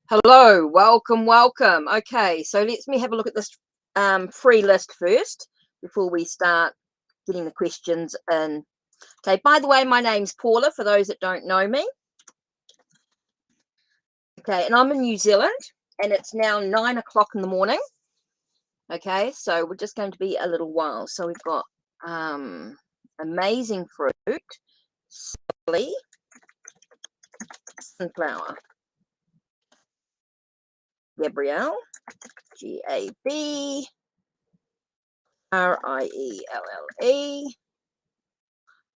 Hello, welcome. Okay, so let's me have a look at this free list first before we start getting the questions in. Okay, by the way, my name's Paula, for those that don't know me. Okay, and I'm in New Zealand, and it's now 9 o'clock in the morning. Okay, so we're just going to be a little while. So we've got amazing fruit, Sihle, sunflower, Gabrielle, Gabrielle.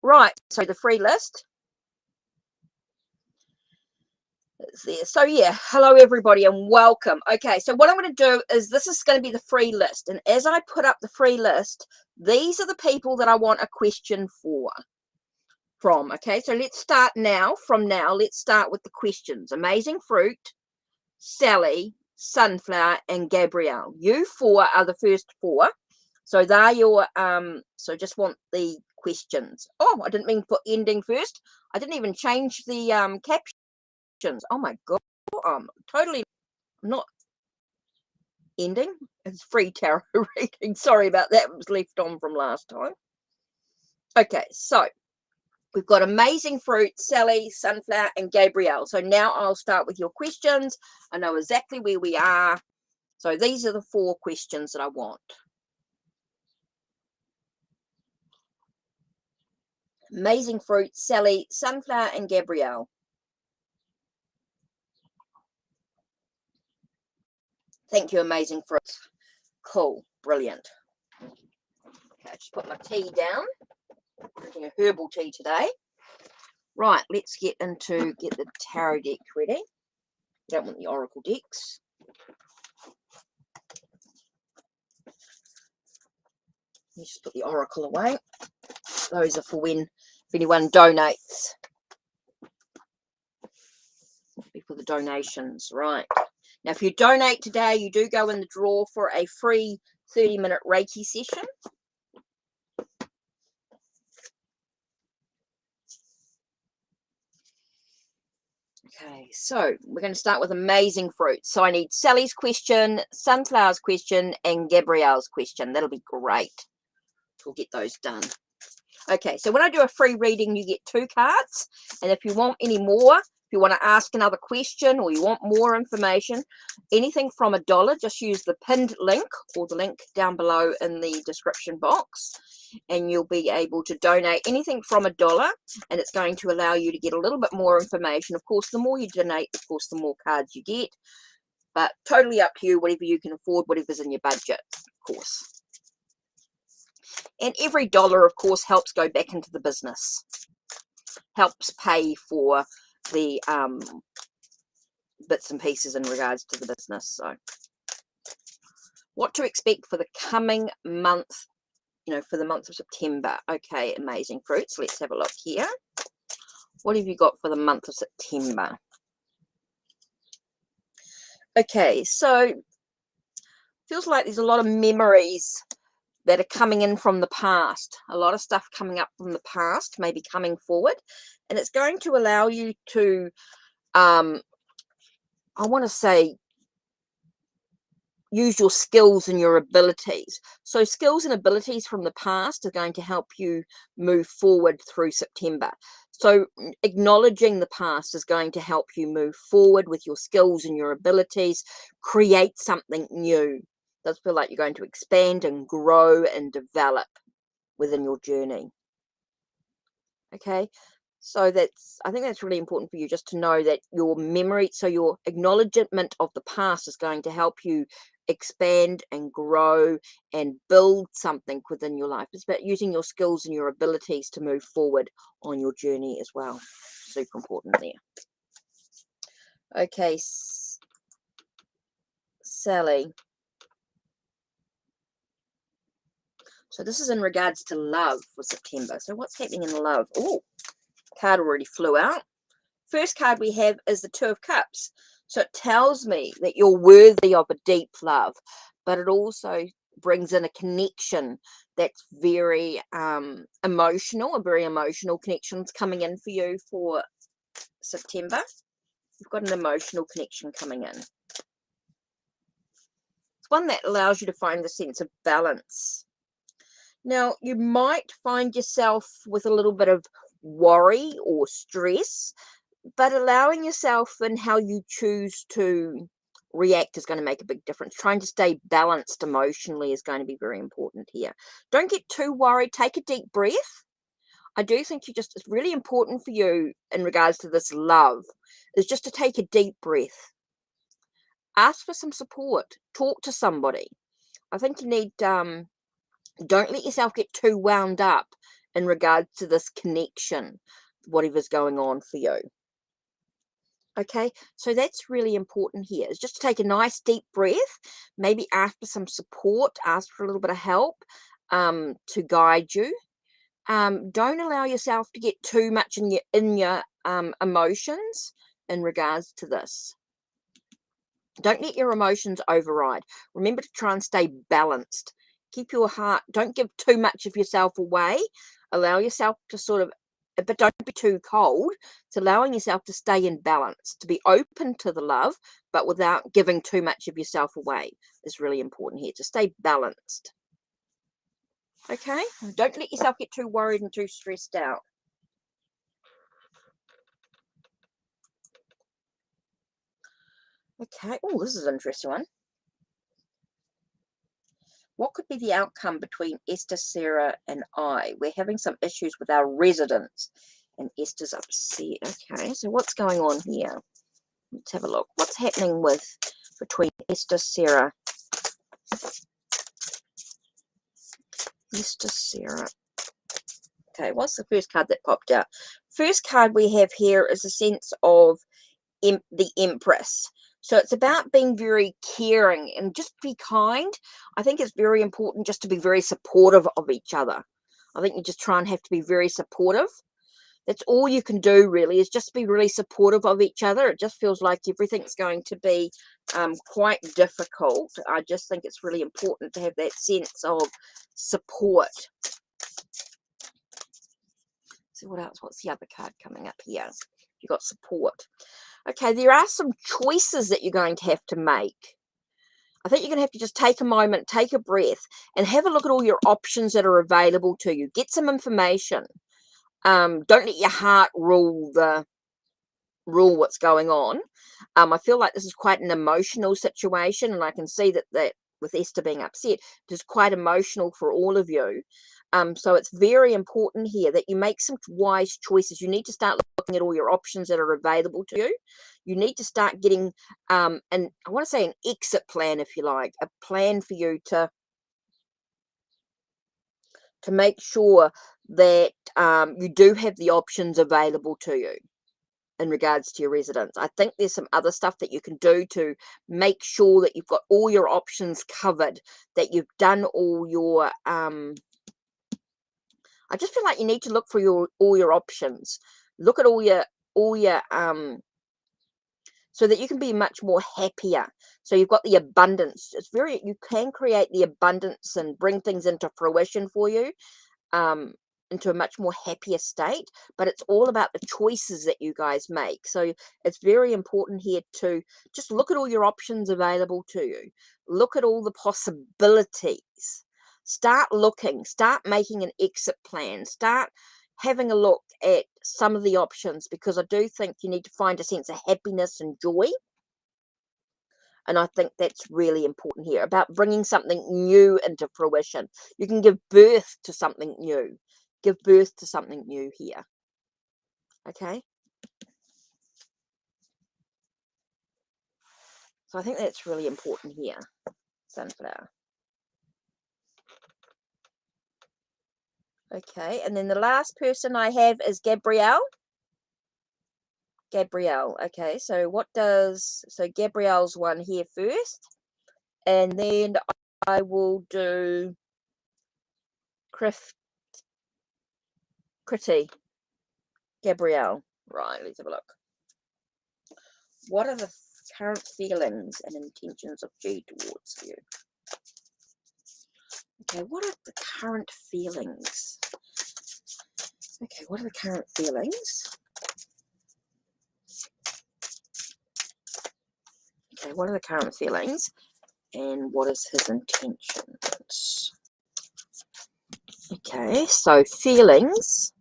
Right, so the free list is there. So yeah, hello everybody and welcome. Okay, so what I'm going to do is this is going to be the free list, and as I put up the free list, these are the people that I want a question from. Okay, so let's start now. Let's start with the questions. Amazing Fruit, Sally, Sunflower, and Gabrielle. You four are the first four. So they're your so just want the questions. Oh, I didn't mean to put ending first. I didn't even change the captions. Oh my god. Totally not ending. It's free tarot reading. Sorry about that. It was left on from last time. Okay, so we've got Amazing Fruit, Sally, Sunflower, and Gabrielle. So now I'll start with your questions. I know exactly where we are. So these are the four questions that I want. Amazing Fruit, Sally, Sunflower, and Gabrielle. Thank you, Amazing Fruit. Cool, brilliant. Okay, just put my tea down. Drinking a herbal tea today. Right, let's get the tarot deck ready. Don't want the oracle decks. Let's just put the oracle away. Those are for when if anyone donates. For the donations, right. Now, if you donate today, you do go in the draw for a free 30-minute Reiki session. Okay, so we're going to start with Amazing Fruit. So I need Sally's question, Sunflower's question, and Gabrielle's question. That'll be great. We'll get those done. Okay, so when I do a free reading, you get 2 cards. And if you want any more, if you want to ask another question or you want more information, anything from $1, just use the pinned link or the link down below in the description box. And you'll be able to donate anything from $1, and it's going to allow you to get a little bit more information. Of course, the more you donate, of course, the more cards you get. But totally up to you, whatever you can afford, whatever's in your budget, of course. And every dollar, of course, helps go back into the business. Helps pay for the bits and pieces in regards to the business. So, what to expect for the coming month, for the month of September. Okay, Amazing Fruits. Let's have a look here. What have you got for the month of September? Okay, so feels like there's a lot of memories that are coming in from the past. A lot of stuff coming up from the past, maybe coming forward. And it's going to allow you to, I want to say, use your skills and your abilities. So skills and abilities from the past are going to help you move forward through September. So acknowledging the past is going to help you move forward with your skills and your abilities, create something new. It does feel like you're going to expand and grow and develop within your journey. Okay, so I think that's really important for you, just to know that your memory, so your acknowledgement of the past is going to help you expand and grow and build something within your life. It's about using your skills and your abilities to move forward on your journey as well. Super important there. Okay, Sally. So this is in regards to love for September. So what's happening in love? Oh, card already flew out. First card we have is the 2 of Cups. So it tells me that you're worthy of a deep love, but it also brings in a connection that's very emotional, a very emotional connection's coming in for you for September. You've got an emotional connection coming in. It's one that allows you to find the sense of balance. Now, you might find yourself with a little bit of worry or stress, but allowing yourself in how you choose to react is going to make a big difference. Trying to stay balanced emotionally is going to be very important here. Don't get too worried. Take a deep breath. I do think it's really important for you in regards to this love is just to take a deep breath. Ask for some support. Talk to somebody. I think you need, don't let yourself get too wound up in regards to this connection, whatever's going on for you. Okay, so that's really important here, is just to take a nice deep breath, maybe ask for some support, ask for a little bit of help to guide you. Don't allow yourself to get too much in your emotions in regards to this. Don't let your emotions override. Remember to try and stay balanced. Keep your heart, don't give too much of yourself away. Allow yourself to sort of, but don't be too cold. It's allowing yourself to stay in balance, to be open to the love, but without giving too much of yourself away is really important here, to stay balanced. Okay? Don't let yourself get too worried and too stressed out. Okay. Oh, this is an interesting one. What could be the outcome between Esther, Sarah, and I? We're having some issues with our residents, and Esther's upset. Okay, so what's going on here? Let's have a look. What's happening between Esther, Sarah? Esther, Sarah. Okay, what's the first card that popped out? First card we have here is a sense of the Empress. So it's about being very caring and just be kind. I think it's very important just to be very supportive of each other. I think you just try and have to be very supportive. That's all you can do really, is just be really supportive of each other. It just feels like everything's going to be quite difficult. I just think it's really important to have that sense of support. So what else? What's the other card coming up here? You got support. Okay, there are some choices that you're going to have to make. I think you're going to have to just take a moment, take a breath, and have a look at all your options that are available to you. Get some information. Don't let your heart rule what's going on. I feel like this is quite an emotional situation, and I can see that with Esther being upset, it is quite emotional for all of you. So it's very important here that you make some wise choices. You need to start looking at all your options that are available to you. You need to start getting, and I want to say an exit plan, if you like, a plan for you to make sure that you do have the options available to you in regards to your residence. I think there's some other stuff that you can do to make sure that you've got all your options covered, that you've done all your I just feel like you need to look for all your options. Look at all your so that you can be much more happier. So you've got the abundance. You can create the abundance and bring things into fruition for you, into a much more happier state. But it's all about the choices that you guys make. So it's very important here to just look at all your options available to you. Look at all the possibilities. Start looking, start making an exit plan, start having a look at some of the options, because I do think you need to find a sense of happiness and joy. And I think that's really important here, about bringing something new into fruition. You can give birth to something new. Give birth to something new here. Okay? So I think that's really important here, Sunflower. Okay, and then the last person I have is Gabrielle. Gabrielle. Okay, so Gabrielle's one here first, and then I will do Kriti. Gabrielle. Right, let's have a look. What are the current feelings and intentions of G towards you? Okay, what are the current feelings? Okay, what are the current feelings? Okay, what are the current feelings? And what is his intentions? Okay, so feelings.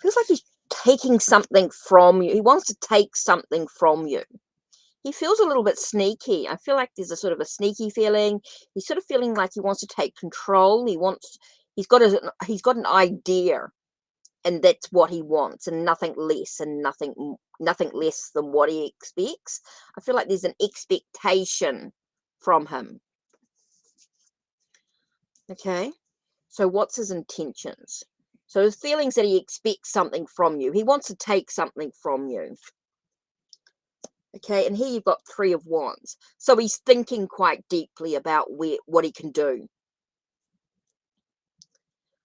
Feels like he's taking something from you. He wants to take something from you. He feels a little bit sneaky. I feel like there's a sort of a sneaky feeling. He's sort of feeling like he wants to take control. He's got an idea, and that's what he wants, and nothing less, and nothing less than what he expects. I feel like there's an expectation from him. Okay, so what's his intentions? So his feelings that he expects something from you. He wants to take something from you. Okay, and here you've got 3 of Wands. So he's thinking quite deeply about what he can do.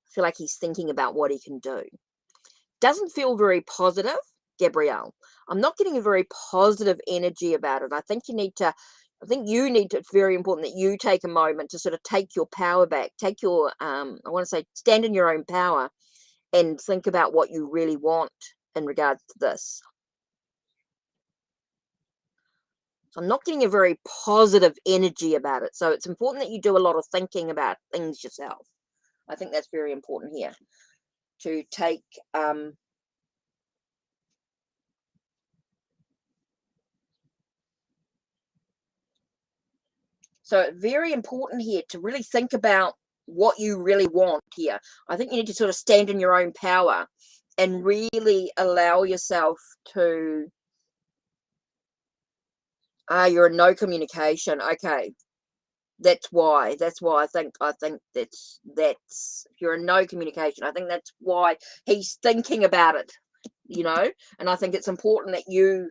I feel like he's thinking about what he can do. Doesn't feel very positive, Gabrielle. I'm not getting a very positive energy about it. I think you need to, it's very important that you take a moment to sort of take your power back. Take your, I want to say, stand in your own power and think about what you really want in regards to this. So I'm not getting a very positive energy about it. So it's important that you do a lot of thinking about things yourself. I think that's very important here to take so very important here to really think about what you really want here. I think you need to sort of stand in your own power and really allow yourself to you're in no communication. Okay. That's why I think that's you're in no communication. I think that's why he's thinking about it, and I think it's important that you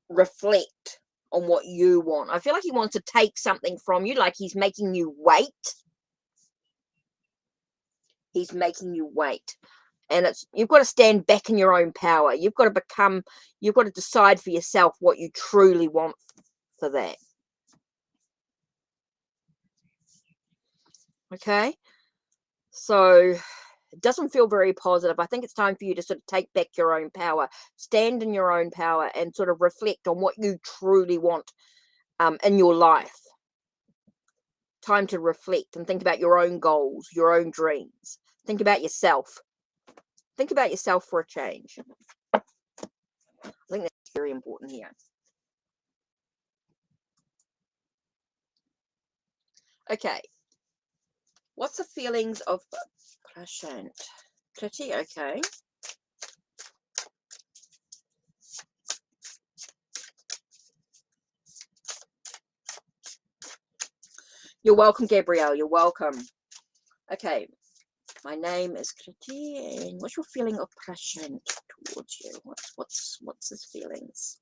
reflect on what you want. I feel like he wants to take something from you, like he's making you wait. He's making you wait. And you've got to stand back in your own power. You've got to decide for yourself what you truly want for that. Okay, so it doesn't feel very positive. I think it's time for you to sort of take back your own power, stand in your own power, and sort of reflect on what you truly want in your life. Time to reflect and think about your own goals, your own dreams. Think about yourself. Think about yourself for a change. I think that's very important here. Okay. What's the feelings of Prashant? Kriti, okay. You're welcome, Gabrielle. You're welcome. Okay. My name is Kriti, and what's your feeling of Prashant towards you? What's his feelings?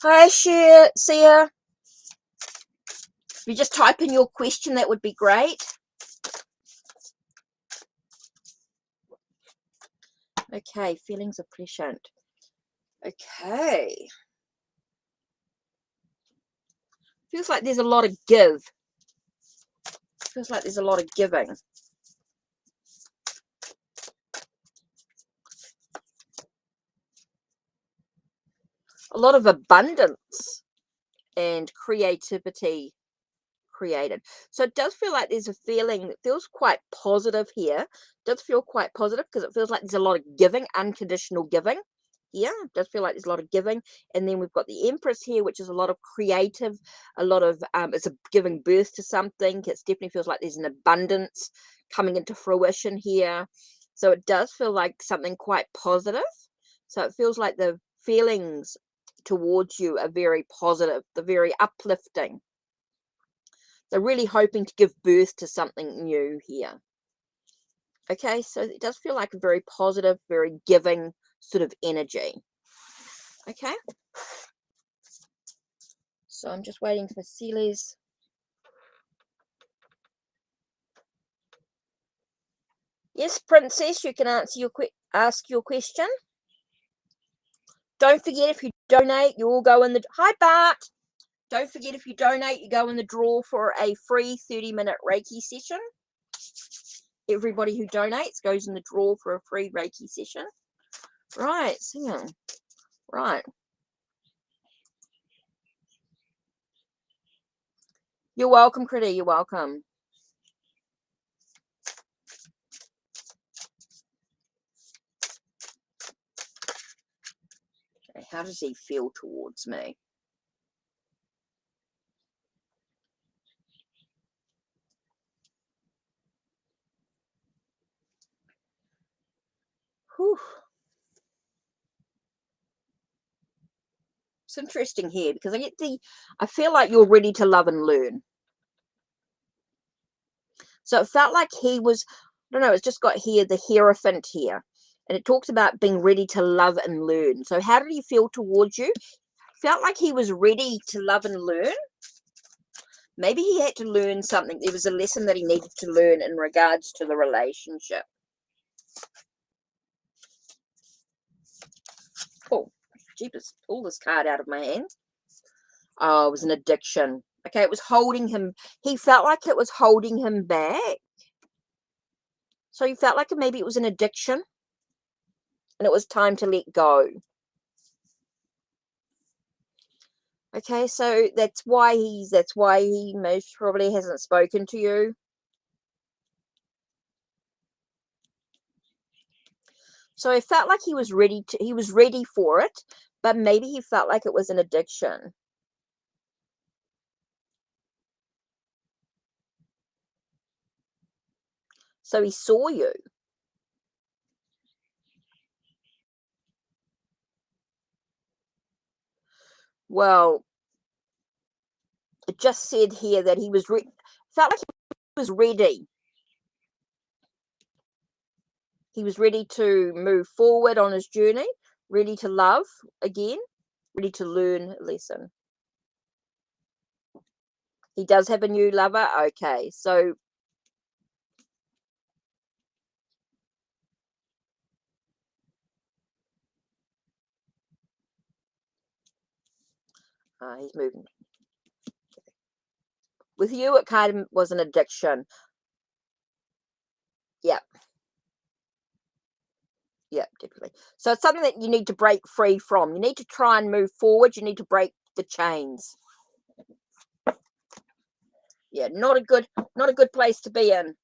Hi, Sia. If you just type in your question, that would be great. Okay, feelings of Prashant. Okay. Feels like there's a lot of give. Feels like there's a lot of giving. A lot of abundance and creativity created. So it does feel like there's a feeling that feels quite positive here. It does feel quite positive because it feels like there's a lot of giving, unconditional giving. Yeah, it does feel like there's a lot of giving. And then we've got the Empress here, which is a lot of creative, a lot of it's giving birth to something. It definitely feels like there's an abundance coming into fruition here. So it does feel like something quite positive. So it feels like the feelings towards you are very positive. They're very uplifting. They're really hoping to give birth to something new here. Okay, so it does feel like a very positive, very giving sort of energy. Okay. So I'm just waiting for Sihle's. Yes, Princess, you can ask your question. Don't forget, if you donate, you will go in the... Hi, Bart. Don't forget, if you donate, you go in the draw for a free 30-minute Reiki session. everybody who donates goes in the draw for a free Reiki session. Right, so right. You're welcome, Kriti. You're welcome. Okay, how does he feel towards me? Whew. It's interesting here because I feel like you're ready to love and learn. So it felt like he was, I don't know, it's just got here, the Hierophant here. And it talks about being ready to love and learn. So how did he feel towards you? Felt like he was ready to love and learn. Maybe he had to learn something. There was a lesson that he needed to learn in regards to the relationship. Cool. Jeepers, pull this card out of my hand. Oh, it was an addiction. Okay, it was holding him. He felt like it was holding him back. So he felt like maybe it was an addiction. And it was time to let go. Okay, so that's why he most probably hasn't spoken to you. So it felt like he was ready for it, but maybe he felt like it was an addiction. So he saw you. Well, it just said here that he was felt like he was ready. He was ready to move forward on his journey, ready to love again, ready to learn a lesson. He does have a new lover. Okay, so he's moving. With you, it kind of was an addiction. Yeah. Yeah, definitely. So it's something that you need to break free from. You need to try and move forward. You need to break the chains. Yeah, not a good place to be in.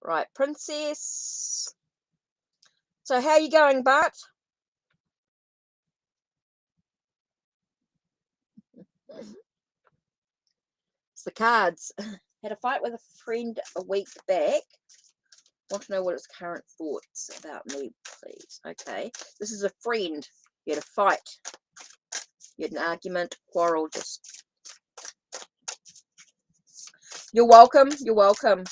Right, princess. So how are you going, Bart? It's the cards. Had a fight with a friend a week back. Want to know what his current thoughts about me, please. Okay. This is a friend. You had a fight. You had an argument, quarrel, just. You're welcome. You're welcome.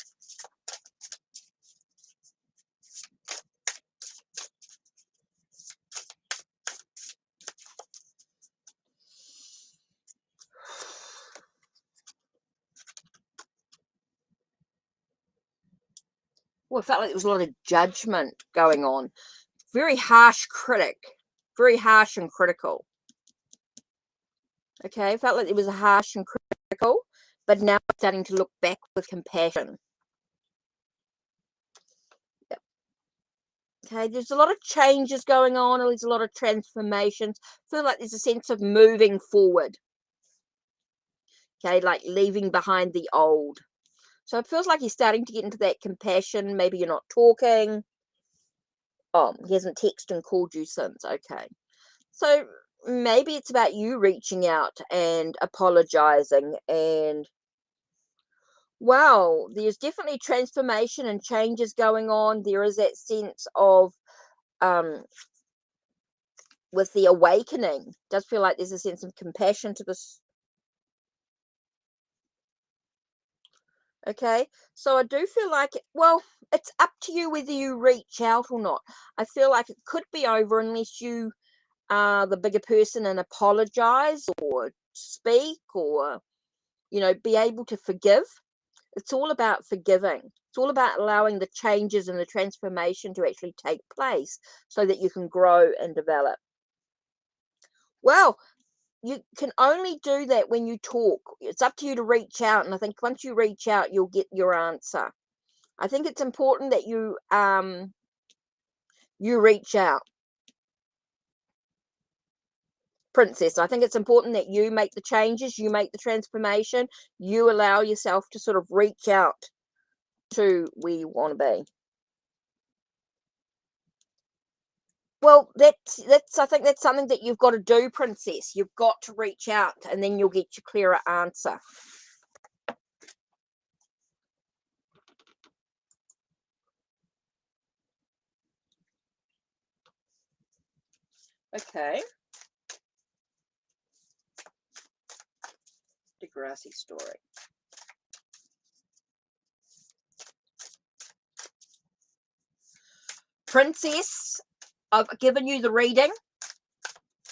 Well, it felt like there was a lot of judgment going on. Very harsh critic. Very harsh and critical. Okay, felt like it was harsh and critical, but now it's starting to look back with compassion. Yep. Okay, there's a lot of changes going on, there's a lot of transformations. Feel like there's a sense of moving forward. Okay, like leaving behind the old. So it feels like he's starting to get into that compassion. Maybe you're not talking. Oh, he hasn't texted and called you since. Okay. So maybe it's about you reaching out and apologizing. And wow, there's definitely transformation and changes going on. There is that sense of um with the awakening. Does feel like there's a sense of compassion to this. Okay, so I do feel like, well, it's up to you whether you reach out or not. I feel like it could be over unless you are the bigger person and apologize or speak or, be able to forgive. It's all about forgiving. It's all about allowing the changes and the transformation to actually take place so that you can grow and develop. Well, you can only do that when you talk. It's up to you to reach out, and I think once you reach out, you'll get your answer. I think it's important that you reach out, Princess. I think it's important that you make the changes, you make the transformation, you allow yourself to sort of reach out to where you want to be. Well, I think that's something that you've got to do, Princess. You've got to reach out, and then you'll get your clearer answer. Okay. Degrassi story. Princess, I've given you the reading.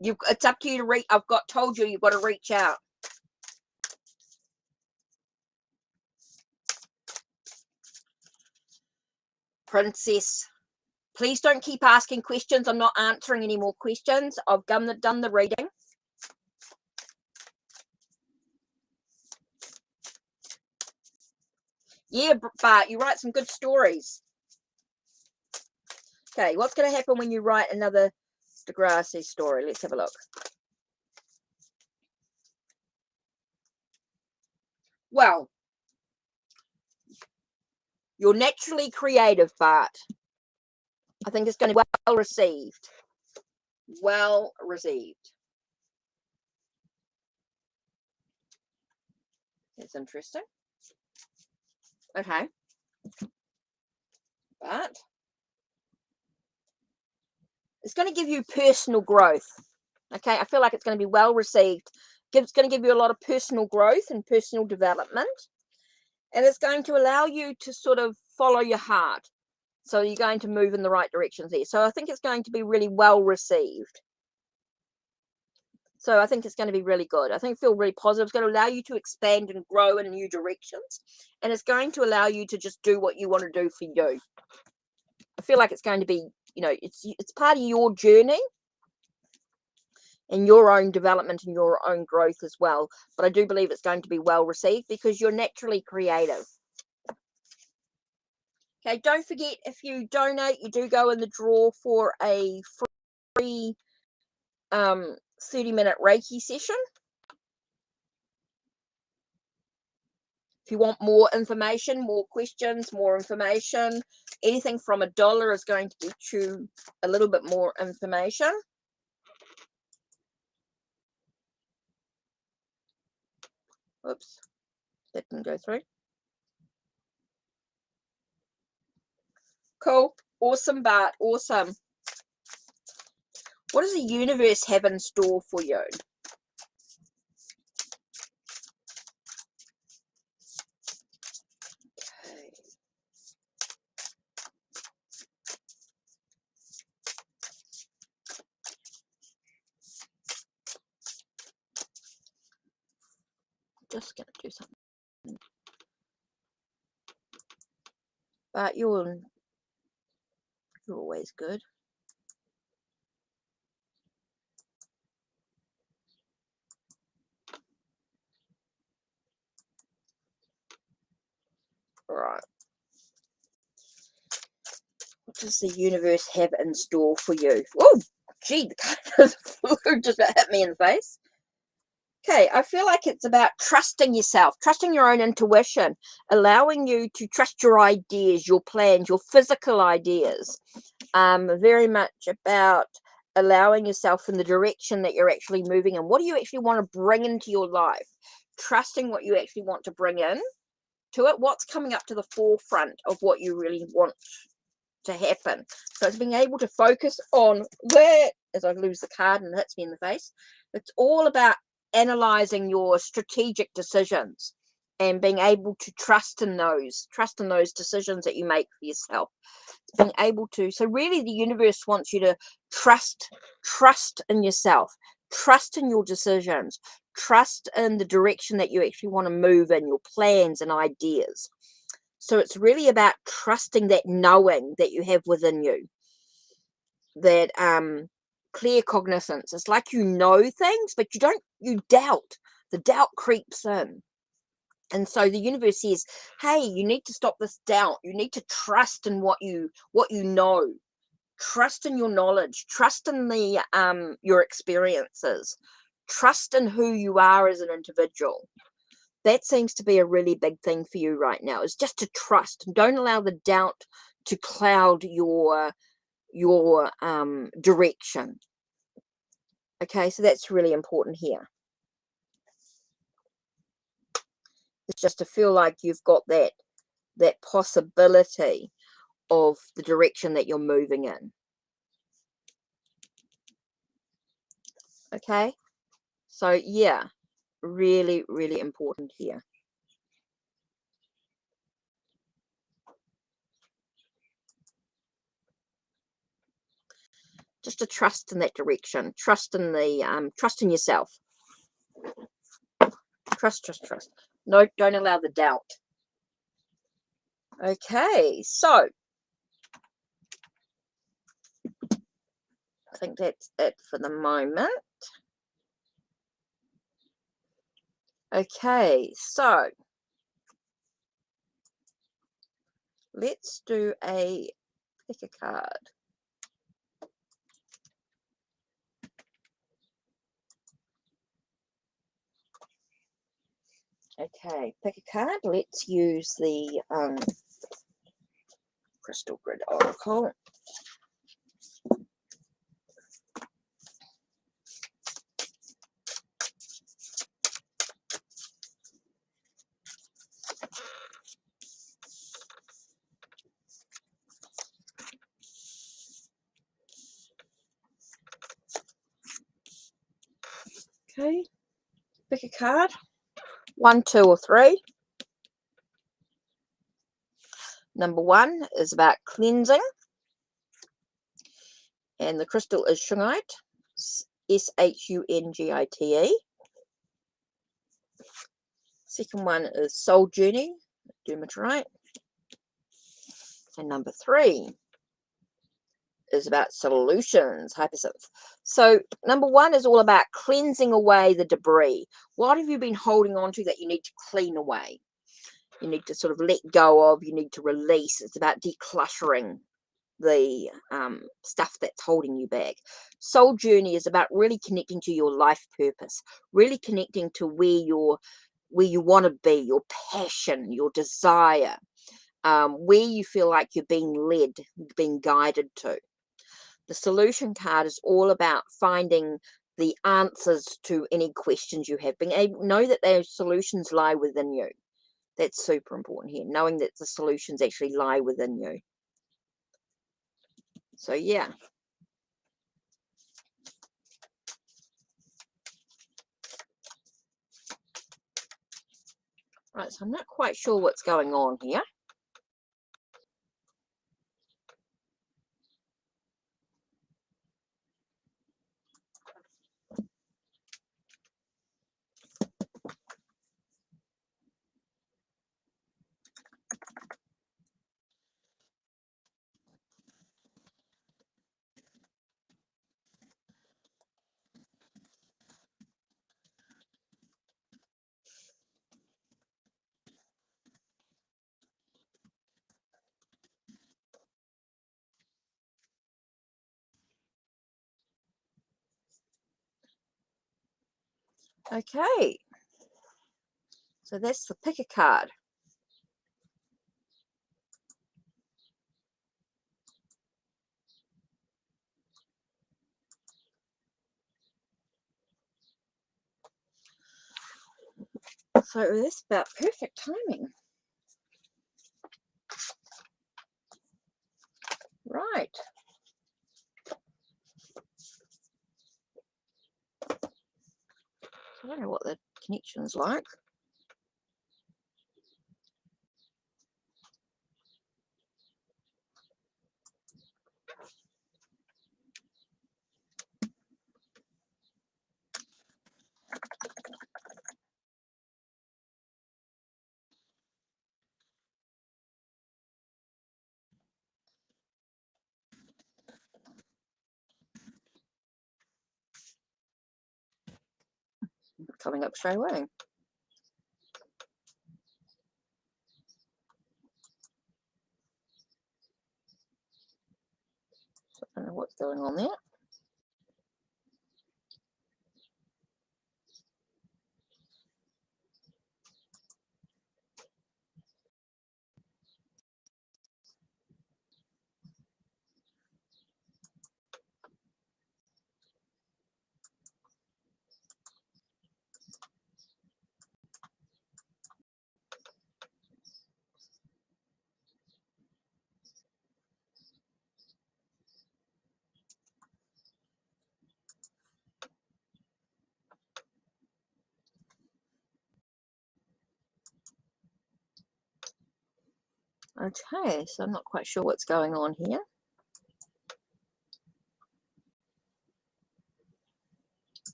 It's up to you to read. Told you you've got to reach out. Princess, please don't keep asking questions. I'm not answering any more questions. I've done the reading. Yeah, Bart, you write some good stories. Okay, what's going to happen when you write another Degrassi story? Let's have a look. Well, you're naturally creative, Bart. I think it's going to be well received. Well received. That's interesting. Okay. But it's going to give you personal growth. Okay, I feel like it's going to be well received. It's going to give you a lot of personal growth and personal development. And it's going to allow you to sort of follow your heart. So you're going to move in the right directions there. So I think it's going to be really well received. So I think it's going to be really good. I think it feels really positive. It's going to allow you to expand and grow in new directions. And it's going to allow you to just do what you want to do for you. I feel like it's going to be, it's part of your journey and your own development and your own growth as well. But I do believe it's going to be well received because you're naturally creative. Okay, don't forget, if you donate, you do go in the draw for a free 30-minute Reiki session. If you want more information, more questions, more information, anything from $1 is going to get you a little bit more information. Oops, that didn't go through. Cool. Awesome, Bart. Awesome. What does the universe have in store for you? Okay. Just going to do something. But you're always good. Right. What does the universe have in store for you? Oh, gee, the flu just about hit me in the face. Okay, I feel like it's about trusting yourself, trusting your own intuition, allowing you to trust your ideas, your plans, your physical ideas. Very much about allowing yourself in the direction that you're actually moving in. What do you actually want to bring into your life? Trusting what you actually want to bring in to it. What's coming up to the forefront of what you really want to happen? So it's being able to focus on where, as I lose the card and it hits me in the face, it's all about analyzing your strategic decisions and being able to trust in those decisions that you make for yourself. Being able to, so really the universe wants you to trust in yourself, trust in your decisions, trust in the direction that you actually want to move in, your plans and ideas. So it's really about trusting that knowing that you have within you, that clear cognizance. It's like you know things, but you doubt. The doubt creeps in. And so the universe says, hey, you need to stop this doubt. You need to trust in what you know. Trust in your knowledge. Trust in the your experiences. Trust in who you are as an individual. That seems to be a really big thing for you right now, is just to trust. Don't allow the doubt to cloud your direction. Okay, so that's really important here. It's just to feel like you've got that possibility of the direction that you're moving in. Okay, so yeah, really, really important here. Just to trust in that direction. Trust in the trust in yourself. Trust. No, don't allow the doubt. Okay, so I think that's it for the moment. Okay, so let's do a pick a card. Okay, pick a card. Let's use the Crystal Grid Oracle. Okay, pick a card. 1, 2, or 3. Number 1 is about cleansing, and the crystal is shungite, Shungite. Second one is soul journey, Dermatite. And number 3 is about solutions, Hypersense. So number 1 is all about cleansing away the debris. What have you been holding on to that you need to clean away? You need to sort of let go of, you need to release. It's about decluttering the stuff that's holding you back. Soul journey is about really connecting to your life purpose, really connecting to where you want to be, your passion, your desire, where you feel like you're being led, being guided to. The solution card is all about finding the answers to any questions you have, being able to know that those solutions lie within you. That's super important here, knowing that the solutions actually lie within you. So yeah. Right, so I'm not quite sure what's going on here. Okay, so that's the pick a card. So that's about perfect timing. Right. I don't know what the connection's like. coming up straight away. I don't know what's going on there. Okay, so I'm not quite sure what's going on here.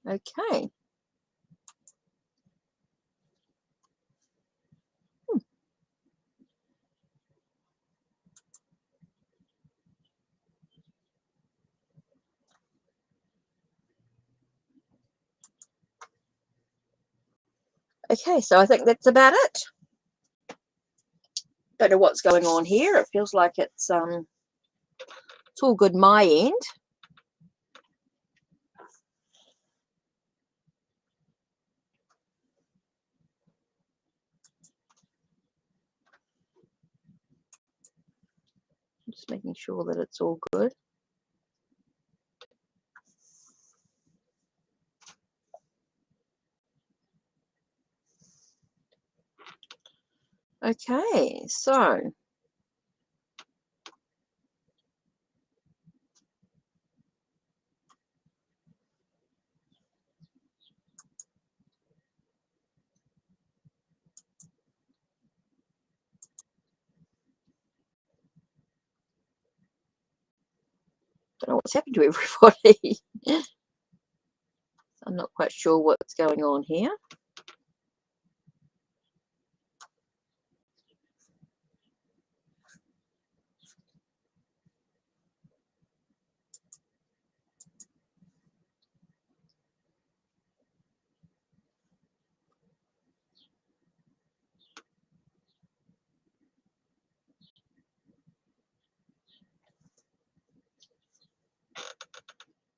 Okay. Okay, so I think that's about it. Don't know what's going on here. It feels like it's all good my end. Just making sure that it's all good. Okay, so don't know what's happened to everybody. I'm not quite sure what's going on here.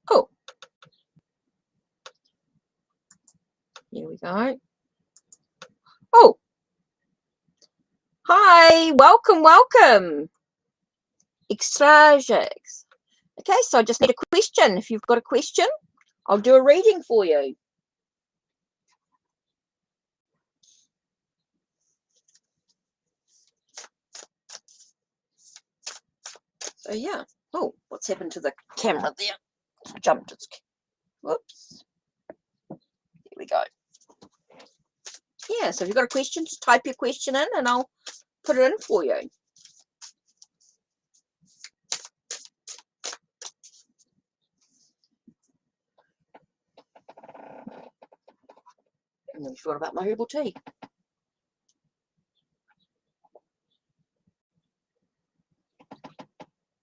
Oh, here we go. Oh, hi, welcome. xstrayjayx. Okay, so I just need a question. If you've got a question, I'll do a reading for you. So yeah. Oh, what's happened to the camera there? It's jumped its. Whoops. Here we go. Yeah, so if you've got a question, just type your question in and I'll put it in for you. And then thought about my herbal tea.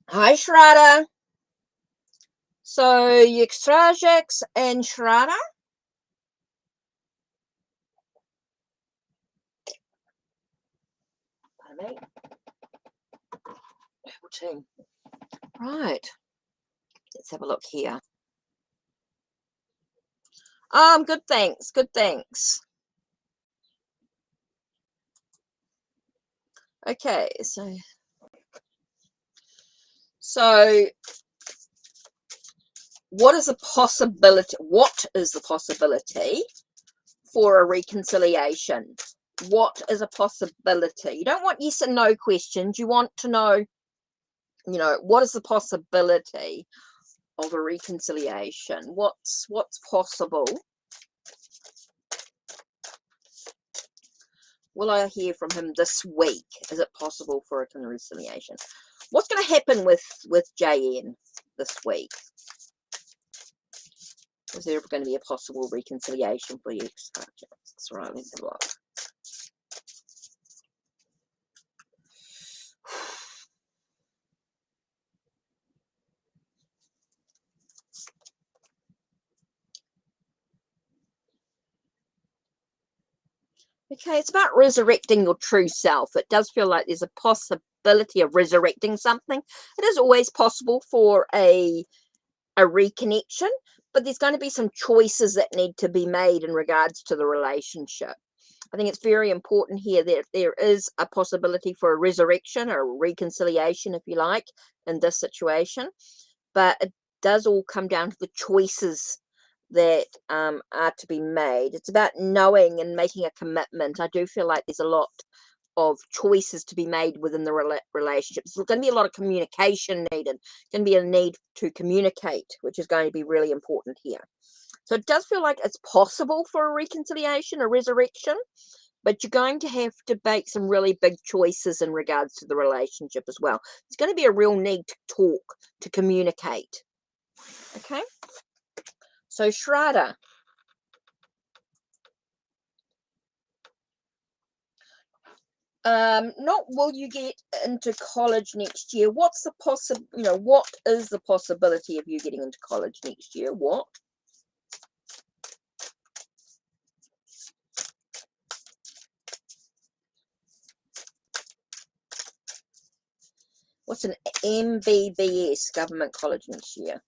Hi, Shraddha. So, xstrayjayx and Shraddha. Pardon me. Herbal tea. Right. Let's have a look here. Good, thanks. Good, thanks. Okay, so what is the possibility? What is the possibility for a reconciliation? What is a possibility? You don't want yes and no questions. You want to know, what is the possibility of a reconciliation? What's possible? Will I hear from him this week? Is it possible for a reconciliation? What's going to happen with JN this week? Is there going to be a possible reconciliation for you? That's right, let's have a look. Okay, it's about resurrecting your true self. It does feel like there's a possibility of resurrecting something. It is always possible for a reconnection, but there's going to be some choices that need to be made in regards to the relationship. I think it's very important here that there is a possibility for a resurrection or a reconciliation, if you like, in this situation. But it does all come down to the choices that are to be made. It's about knowing and making a commitment. I do feel like there's a lot of choices to be made within the relationship. There's going to be a lot of communication needed. Going to be a need to communicate, which is going to be really important here. So it does feel like it's possible for a reconciliation, a resurrection, but you're going to have to make some really big choices in regards to the relationship as well. There's going to be a real need to talk, to communicate. Okay? So Shraddha, not will you get into college next year? What's the what is the possibility of you getting into college next year? What? What's an MBBS, government college next year?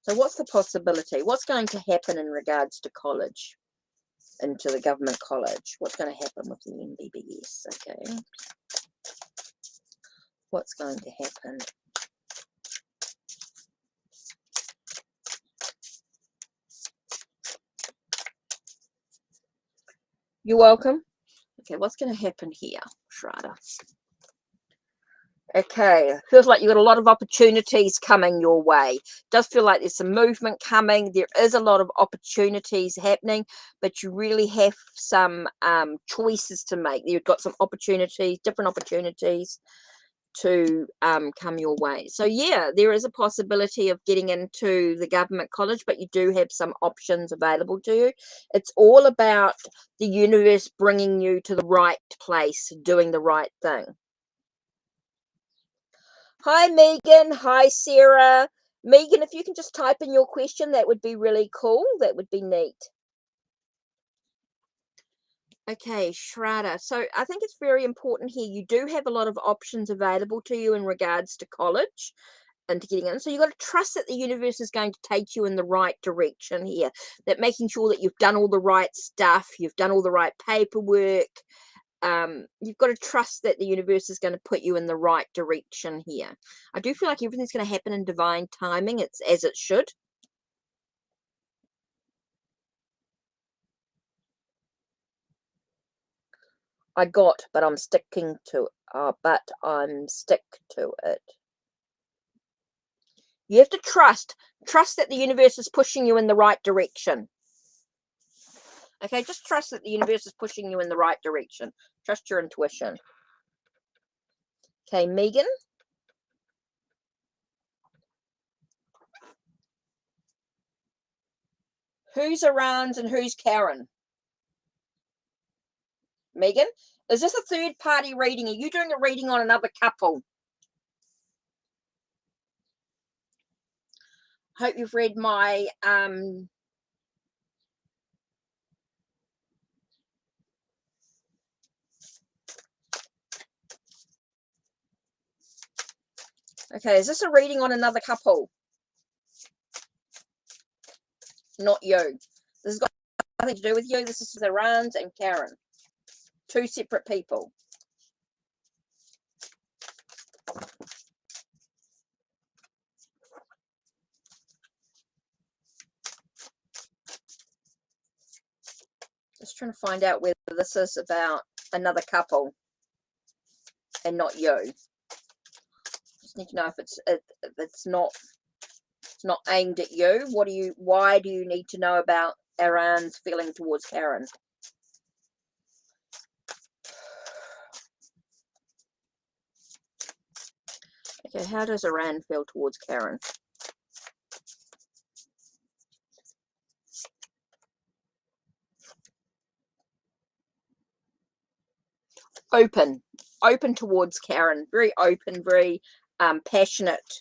So what's the possibility? What's going to happen in regards to college, into the government college? What's going to happen with the MBBS? Okay. What's going to happen? You're welcome. Okay, what's going to happen here, Shraddha? Okay, feels like you've got a lot of opportunities coming your way. Does feel like there's some movement coming. There is a lot of opportunities happening, but you really have some choices to make. You've got some opportunities, different opportunities to come your way. So yeah, there is a possibility of getting into the government college, but you do have some options available to you. It's all about the universe bringing you to the right place, doing the right thing. Hi, Megan. Hi, Sarah. Megan, if you can just type in your question, that would be really cool. That would be neat. Okay, Shraddha. So I think it's very important here. You do have a lot of options available to you in regards to college and to getting in. So you've got to trust that the universe is going to take you in the right direction here. That making sure that you've done all the right stuff, you've done all the right paperwork, you've got to trust that the universe is going to put you in the right direction here. I do feel like everything's going to happen in divine timing. It's as it should. But I'm sticking to but I'm stick to it. You have to trust that the universe is pushing you in the right direction. Okay, just trust that the universe is pushing you in the right direction. Trust your intuition. Okay, Megan. Who's around and who's Karen? Megan, is this a third party reading? Are you doing a reading on another couple? Hope you've read my okay, is this a reading on another couple? Not you. This has got nothing to do with you. This is Arans and Karen. Two separate people. Just trying to find out whether this is about another couple and not you. Just need to know if it's not aimed at you. Why do you need to know about Aran's feeling towards Karen? Okay, how does Aran feel towards Karen? Open towards Karen, very open, very passionate.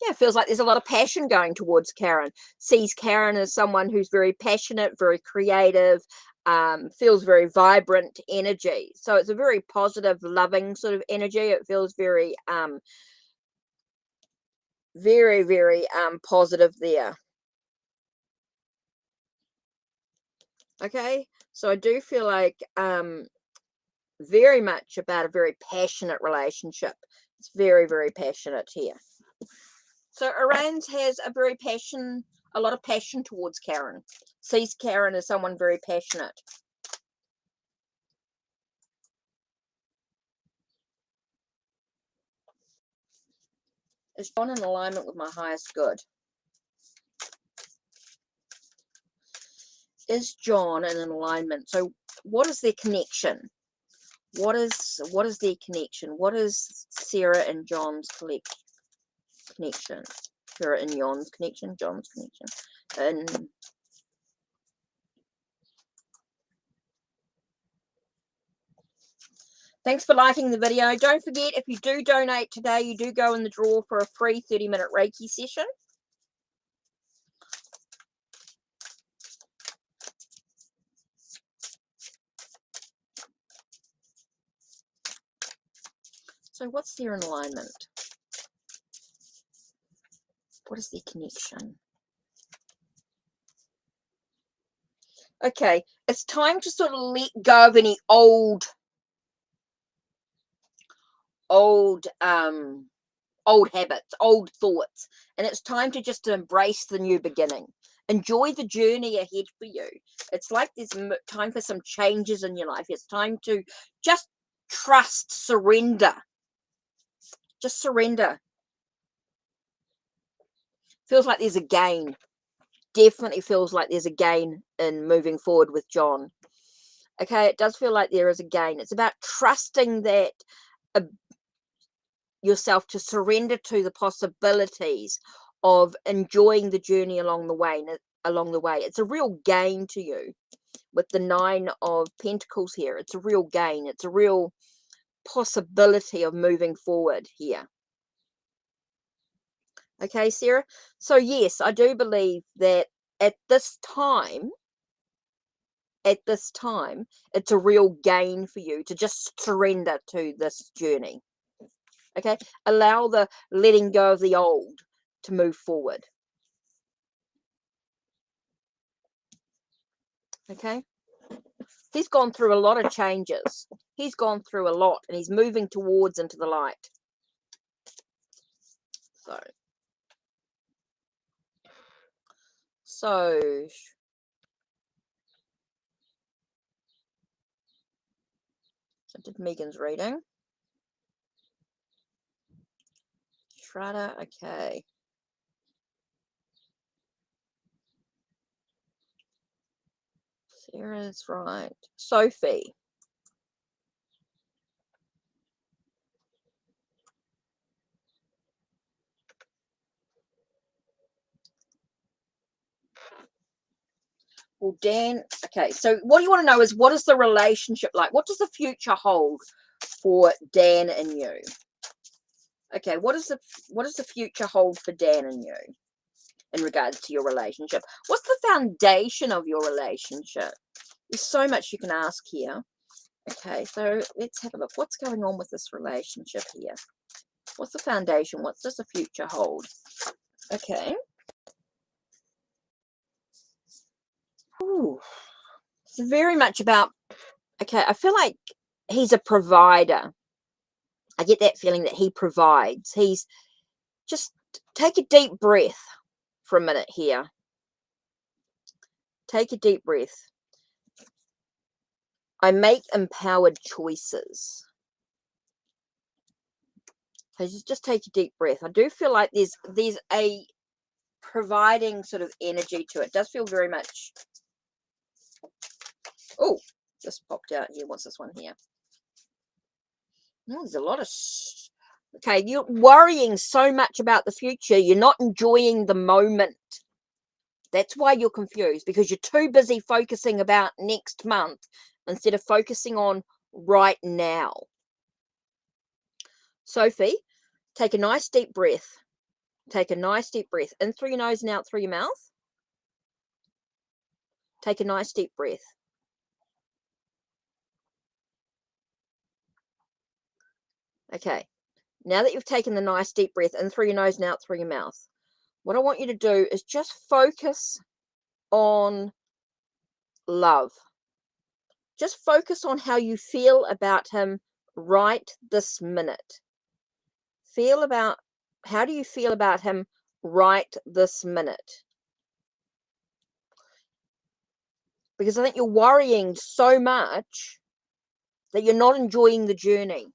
Yeah, it feels like there's a lot of passion going towards Karen. Sees Karen as someone who's very passionate, very creative, feels very vibrant energy. So it's a very positive, loving sort of energy. It feels very, very, very positive there. Okay, so I do feel like very much about a very passionate relationship. It's very, very passionate here. So Arans has a lot of passion towards Karen. Sees Karen as someone very passionate. Is John in alignment with my highest good? Is John in an alignment? So what is their connection? What is their connection? What is Sarah and John's connection? Sarah and John's connection? John's connection. And thanks for liking the video. Don't forget, if you do donate today, you do go in the draw for a free 30-minute Reiki session. So what's their alignment? What is their connection? Okay, it's time to sort of let go of any old habits, old thoughts, and it's time to just embrace the new beginning. Enjoy the journey ahead for you. It's like there's time for some changes in your life. It's time to just trust, surrender. Just surrender. Feels like there's a gain. Definitely feels like there's a gain in moving forward with John. Okay, it does feel like there is a gain. It's about trusting that yourself to surrender to the possibilities of enjoying the journey along the way. It's a real gain to you with the 9 of Pentacles here. It's a real gain. It's a real possibility of moving forward here. Okay, Sarah? So yes, I do believe that at this time, it's a real gain for you to just surrender to this journey. Okay, allow the letting go of the old to move forward. Okay, he's gone through a lot of changes. He's gone through a lot, and he's moving towards into the light. So did Megan's reading. Shraddha, okay. Sarah's right. Sophie. Well, Dan, okay, so what you want to know is, what is the relationship like? What does the future hold for Dan and you? Okay, what does the future hold for Dan and you in regards to your relationship? What's the foundation of your relationship? There's so much you can ask here. Okay, so let's have a look. What's going on with this relationship here? What's the foundation? What does the future hold? Okay. Ooh. It's very much about, okay, I feel like he's a provider. I get that feeling that he provides. He's just, take a deep breath for a minute here. Take a deep breath. I make empowered choices. So just take a deep breath. I do feel like there's a providing sort of energy to it. It does feel very much. Oh, just popped out here. What's this one here? Oh, there's a lot of. Okay, you're worrying so much about the future. You're not enjoying the moment. That's why you're confused, because you're too busy focusing about next month instead of focusing on right now. Sophie, take a nice deep breath. Take a nice deep breath in through your nose and out through your mouth. Take a nice deep breath. Okay, now that you've taken the nice deep breath in through your nose and out through your mouth, what I want you to do is just focus on love. Just focus on how you feel about him right this minute. How do you feel about him right this minute? Because I think you're worrying so much that you're not enjoying the journey.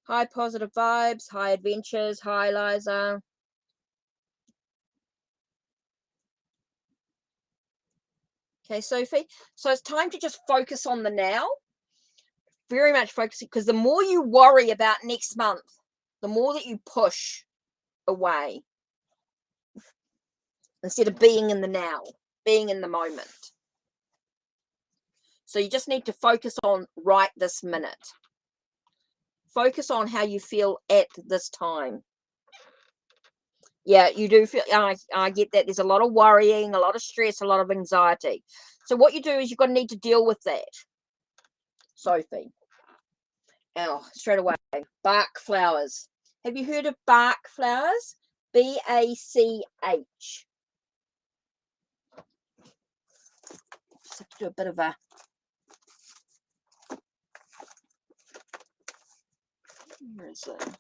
High positive vibes, high adventures, hi Liza. Okay, Sophie. So it's time to just focus on the now. Very much focusing, because the more you worry about next month, the more that you push away instead of being in the now, being in the moment. So you just need to focus on right this minute. Focus on how you feel at this time. Yeah, you do feel, I get that. There's a lot of worrying, a lot of stress, a lot of anxiety. So what you do is you've got to need to deal with that, Sophie. Oh, straight away. Bach flowers. Have you heard of Bach flowers? B-A-C-H. Just have to do a bit of a... Where is it?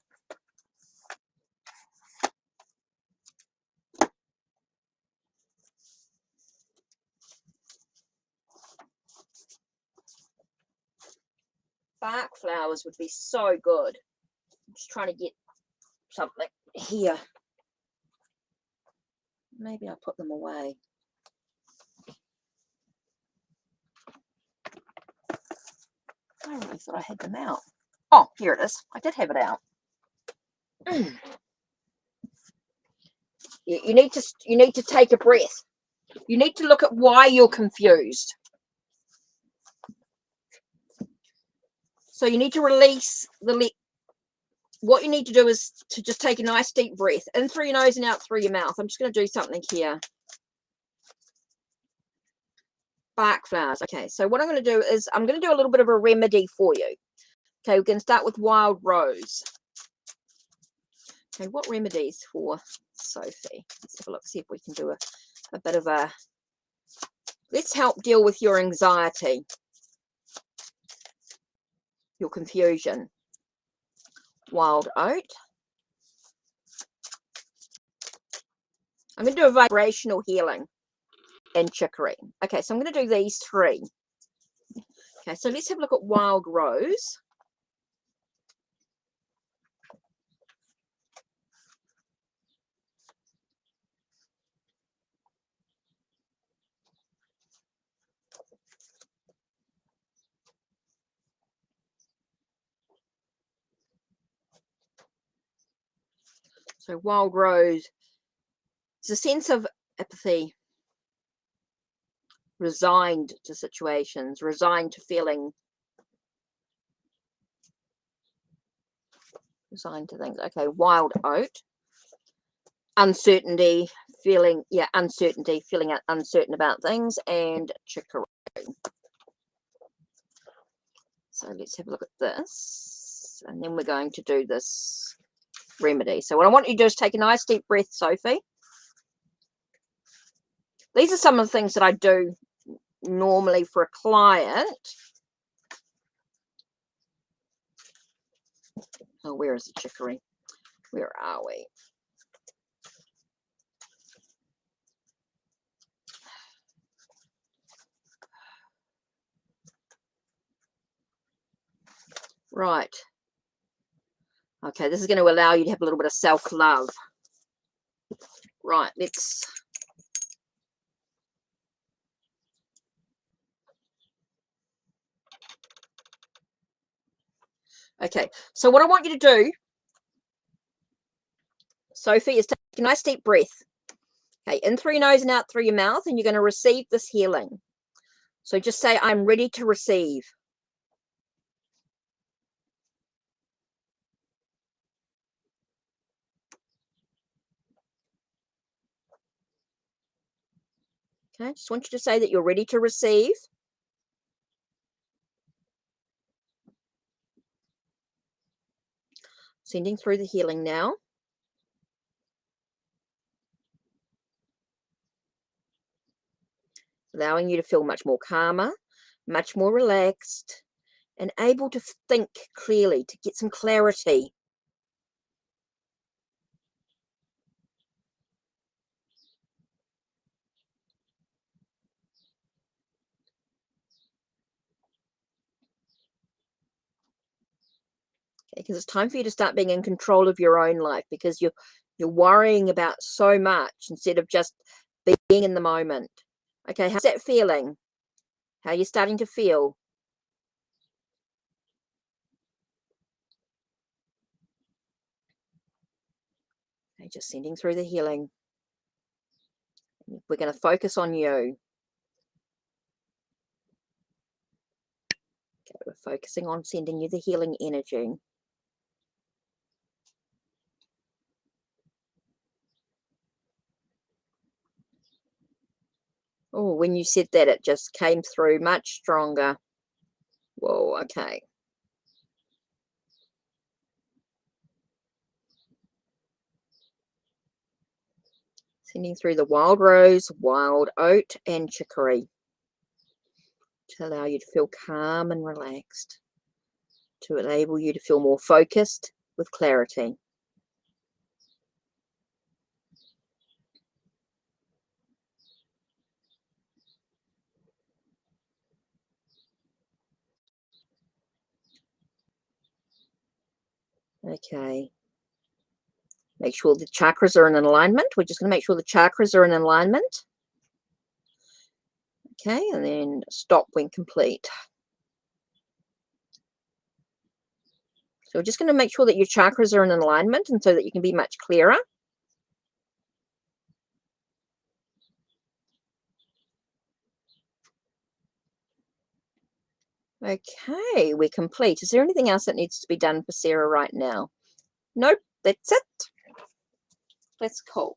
Bach flowers would be so good. I'm just trying to get something here. Maybe I'll put them away. I really thought I had them out. Oh, here it is. I did have it out. You need to take a breath. You need to look at why you're confused. So you need to release what you need to do is to just take a nice deep breath in through your nose and out through your mouth. I'm just going to do something here. Bach flowers. Okay, so what I'm going to do is I'm going to do a little bit of a remedy for you. Okay, we're going to start with wild rose. Okay, what remedies for Sophie? Let's have a look, see if we can do a bit of a... Let's help deal with your anxiety, your confusion. Wild oat. I'm going to do a vibrational healing and chicory. Okay, so I'm going to do these three. Okay, so let's have a look at wild rose. So wild rose, it's a sense of apathy, resigned to situations, resigned to feeling, resigned to things. Okay, wild oat, uncertainty, feeling, uncertainty, feeling uncertain about things, and chicory. So let's have a look at this, and then we're going to do this remedy. So what I want you to do is take a nice deep breath, Sophie. These are some of the things that I do normally for a client. Oh, where is the chicory? Where are we? Right. Okay, this is going to allow you to have a little bit of self-love. Right, let's... Okay, so what I want you to do, Sophie, is take a nice deep breath. Okay, in through your nose and out through your mouth, and you're going to receive this healing. So just say, I'm ready to receive. Okay, just want you to say that you're ready to receive. Sending through the healing now. Allowing you to feel much more calmer, much more relaxed, and able to think clearly, to get some clarity. Okay, because it's time for you to start being in control of your own life, because you're worrying about so much instead of just being in the moment. Okay, how's that feeling? How are you starting to feel? Okay, just sending through the healing. We're going to focus on you. Okay, we're focusing on sending you the healing energy. Oh, when you said that, it just came through much stronger. Whoa, okay. Sending through the wild rose, wild oat, and chicory to allow you to feel calm and relaxed, to enable you to feel more focused with clarity. Okay. Make sure the chakras are in alignment. We're just going to make sure the chakras are in alignment. Okay, and then stop when complete. So we're just going to make sure that your chakras are in alignment, and so that you can be much clearer. Okay, we're complete. Is there anything else that needs to be done for Sarah right now? Nope, that's it. That's cool.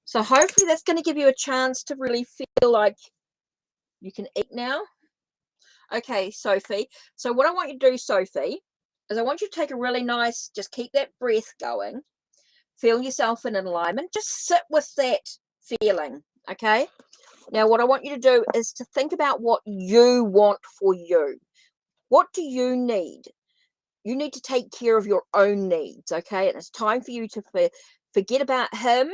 So hopefully that's going to give you a chance to really feel like you can eat now. Okay, Sophie. So what I want you to do, Sophie, is I want you to take a really nice, just keep that breath going. Feel yourself in alignment. Just sit with that feeling, okay? Now, what I want you to do is to think about what you want for you. What do you need? You need to take care of your own needs, okay? And it's time for you to forget about him,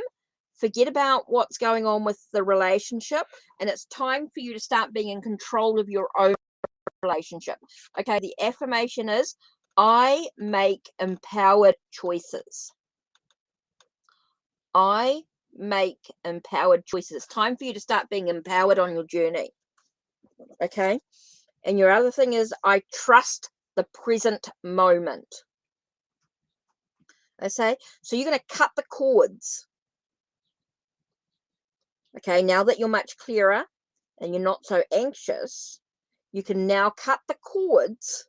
forget about what's going on with the relationship, and it's time for you to start being in control of your own relationship. Okay, the affirmation is, I make empowered choices. I make empowered choices. It's time for you to start being empowered on your journey. Okay, and your other thing is, I trust the present moment. Okay, so you're going to cut the cords. Okay, now that you're much clearer and you're not so anxious, you can now cut the cords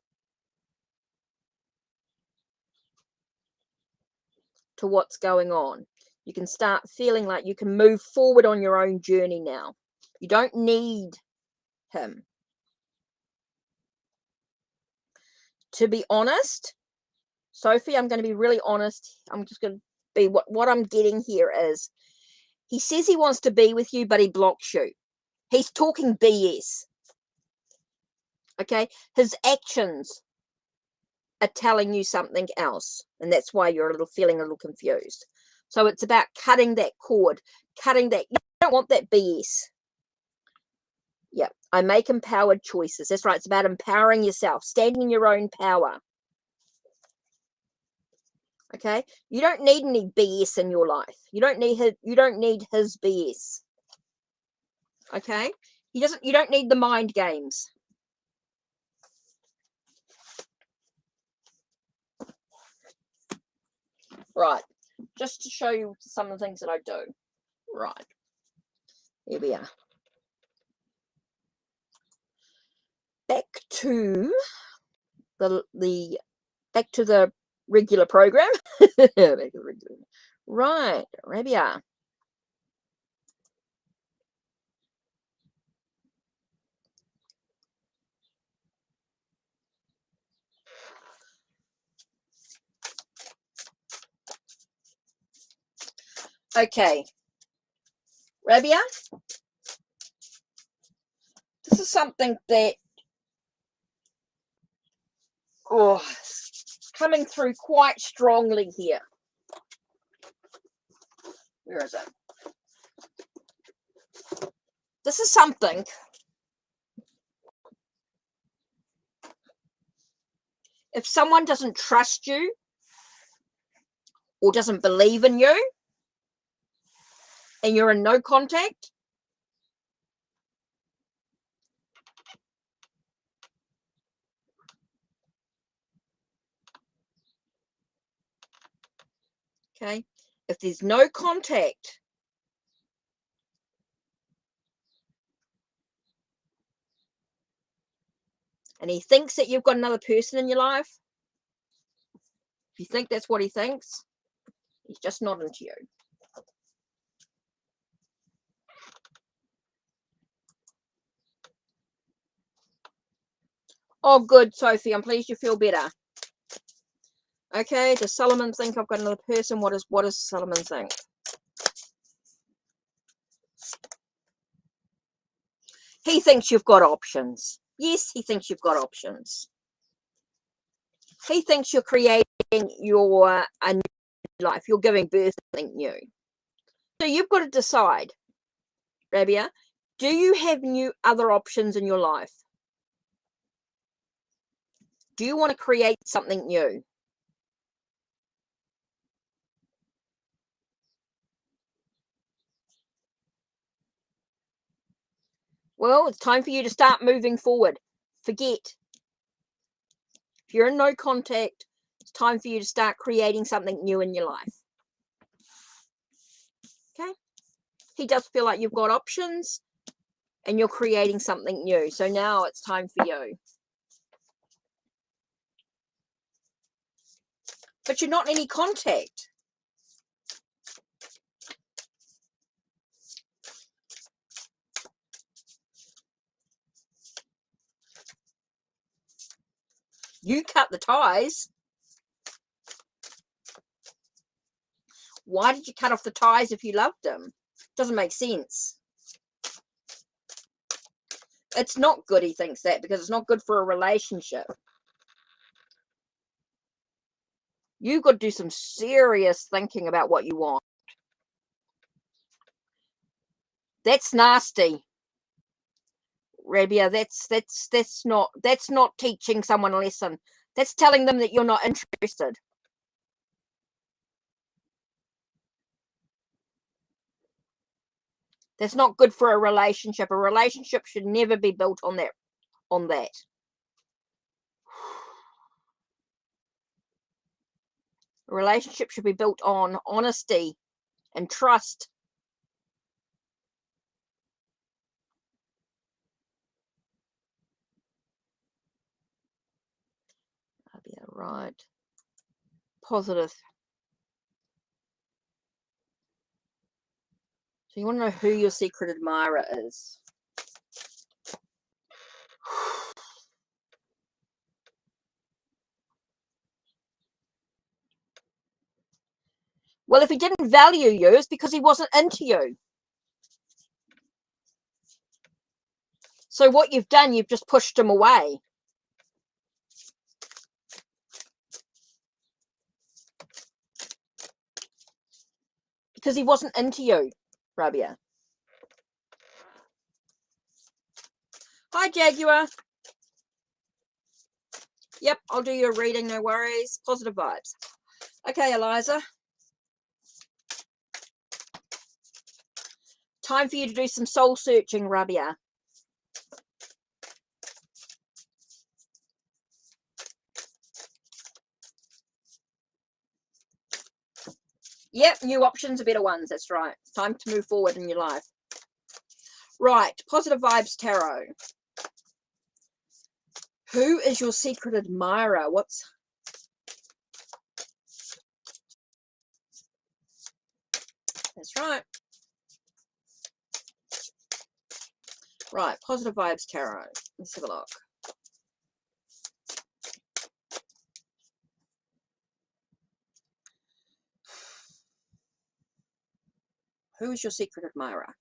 to what's going on. You can start feeling like you can move forward on your own journey now. You don't need him. To be honest, Sophie, I'm going to be really honest. I'm just going to be what I'm getting here is, he says he wants to be with you, but he blocks you. He's talking BS. Okay, his actions are telling you something else, and that's why you're feeling a little confused. So it's about cutting that cord, cutting that. You don't want that BS. Yeah, I make empowered choices. That's right. It's about empowering yourself, standing in your own power. Okay, you don't need any BS in your life. You don't need his BS. Okay, you don't need the mind games. Right, just to show you some of the things that I do. Right, here we are. Back to the regular program. Right, Rabia. Okay. Rabia, this is something that coming through quite strongly here. Where is it? This is something if someone doesn't trust you or doesn't believe in you and you're in no contact, okay, if there's no contact, and he thinks that you've got another person in your life, if you think that's what he thinks, he's just not into you. Oh, good, Sophie. I'm pleased you feel better. Okay, does Solomon think I've got another person? What does Solomon think? He thinks you've got options. Yes, he thinks you've got options. He thinks you're creating your a new life. You're giving birth to something new. So you've got to decide, Rabia, do you have other options in your life? Do you want to create something new? Well, it's time for you to start moving forward. Forget. If you're in no contact, it's time for you to start creating something new in your life. Okay? He does feel like you've got options and you're creating something new. So now it's time for you. But you're not in any contact. You cut the ties. Why did you cut off the ties if you loved him? Doesn't make sense. It's not good, he thinks that, because it's not good for a relationship. You've got to do some serious thinking about what you want. That's nasty, Rabia. That's not teaching someone a lesson. That's telling them that you're not interested. That's not good for a relationship. A relationship should never be built on that. A relationship should be built on honesty and trust. Yeah, right. Positive. So you want to know who your secret admirer is. Well, if he didn't value you, it's because he wasn't into you. So what you've done, you've just pushed him away. Because he wasn't into you, Rabia. Hi, Jaguar. Yep, I'll do your reading, no worries. Positive vibes. Okay, Eliza. Time for you to do some soul searching, Rabia. Yep, new options are better ones. That's right. Time to move forward in your life. Right, Positive Vibes Tarot. Who is your secret admirer? That's right. Right, Positive Vibes Tarot. Let's have a look. Who is your secret admirer?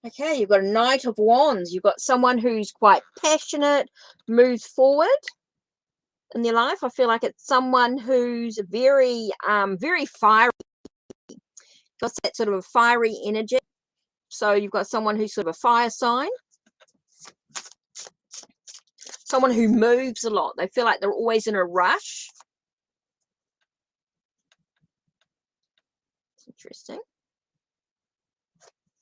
Okay, you've got a Knight of Wands. You've got someone who's quite passionate, moves forward in their life. I feel like it's someone who's very, very fiery. Got that sort of a fiery energy. So you've got someone who's sort of a fire sign. Someone who moves a lot. They feel like they're always in a rush. Interesting.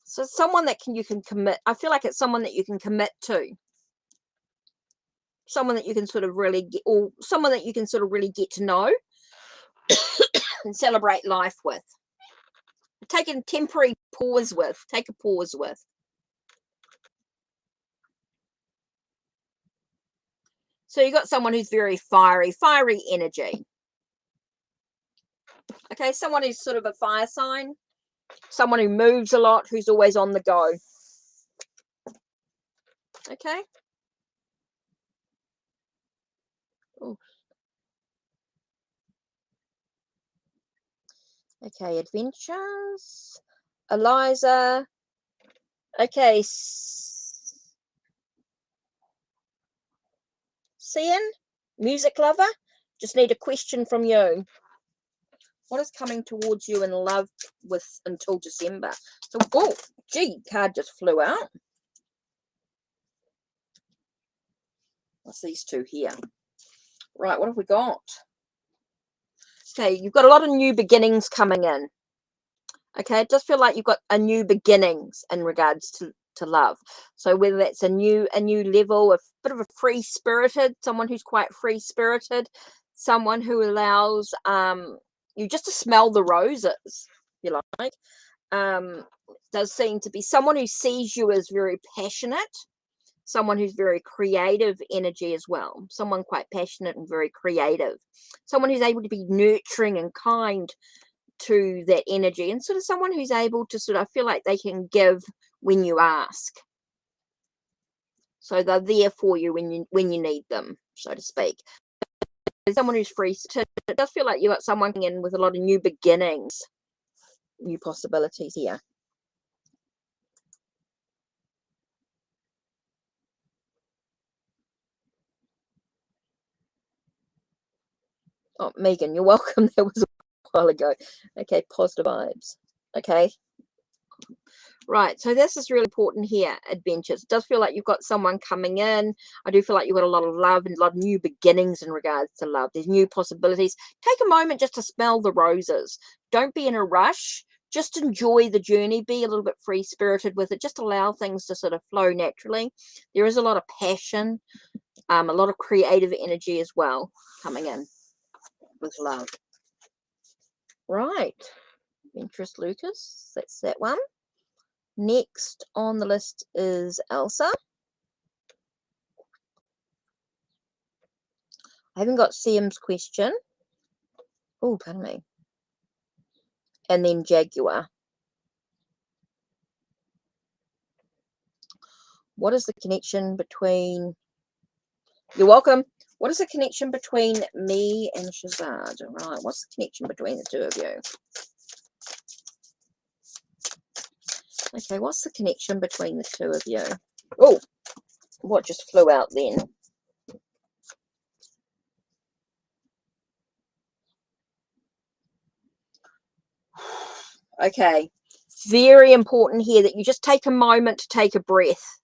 So someone that you can commit. I feel like it's someone that you can commit to. Someone that you can sort of really get, or someone that you can sort of really get to know and celebrate life with. Take a temporary pause with. Take a pause with. So you got someone who's very fiery energy. Okay, someone who's sort of a fire sign. Someone who moves a lot, who's always on the go. Okay. Ooh. Okay, Adventures. Eliza. Okay. Cian, music lover. Just need a question from you. What is coming towards you in love with until December? So, oh, gee, card just flew out. What's these two here? Right, what have we got? Okay, you've got a lot of new beginnings coming in. Okay, it does feel like you've got a new beginnings in regards to love. So whether that's a new level, a bit of a free-spirited, someone who's quite free-spirited, someone who allows you just to smell the roses, if you like. Does seem to be someone who sees you as very passionate, someone who's very creative energy as well, someone quite passionate and very creative, someone who's able to be nurturing and kind to that energy, and sort of someone who's able to sort of feel like they can give when you ask. So they're there for you when you need them, so to speak. Someone who's free. It does feel like you got someone in with a lot of new beginnings, new possibilities here. Oh, Megan, you're welcome. That was a while ago. Okay, positive vibes. Okay. Right, so this is really important here, Adventures. It does feel like you've got someone coming in. I do feel like you've got a lot of love and a lot of new beginnings in regards to love. There's new possibilities. Take a moment just to smell the roses. Don't be in a rush. Just enjoy the journey. Be a little bit free-spirited with it. Just allow things to sort of flow naturally. There is a lot of passion, a lot of creative energy as well coming in with love. Right. Adventurous Lucas. That's that one. Next on the list is Elsa. I haven't got Sam's question. Oh, pardon me. And then Jaguar. What is the connection between... You're welcome. What is the connection between me and Shazad? Right, what's the connection between the two of you? Okay, what's the connection between the two of you? Oh, what just flew out then? Okay, very important here that you just take a moment to take a breath.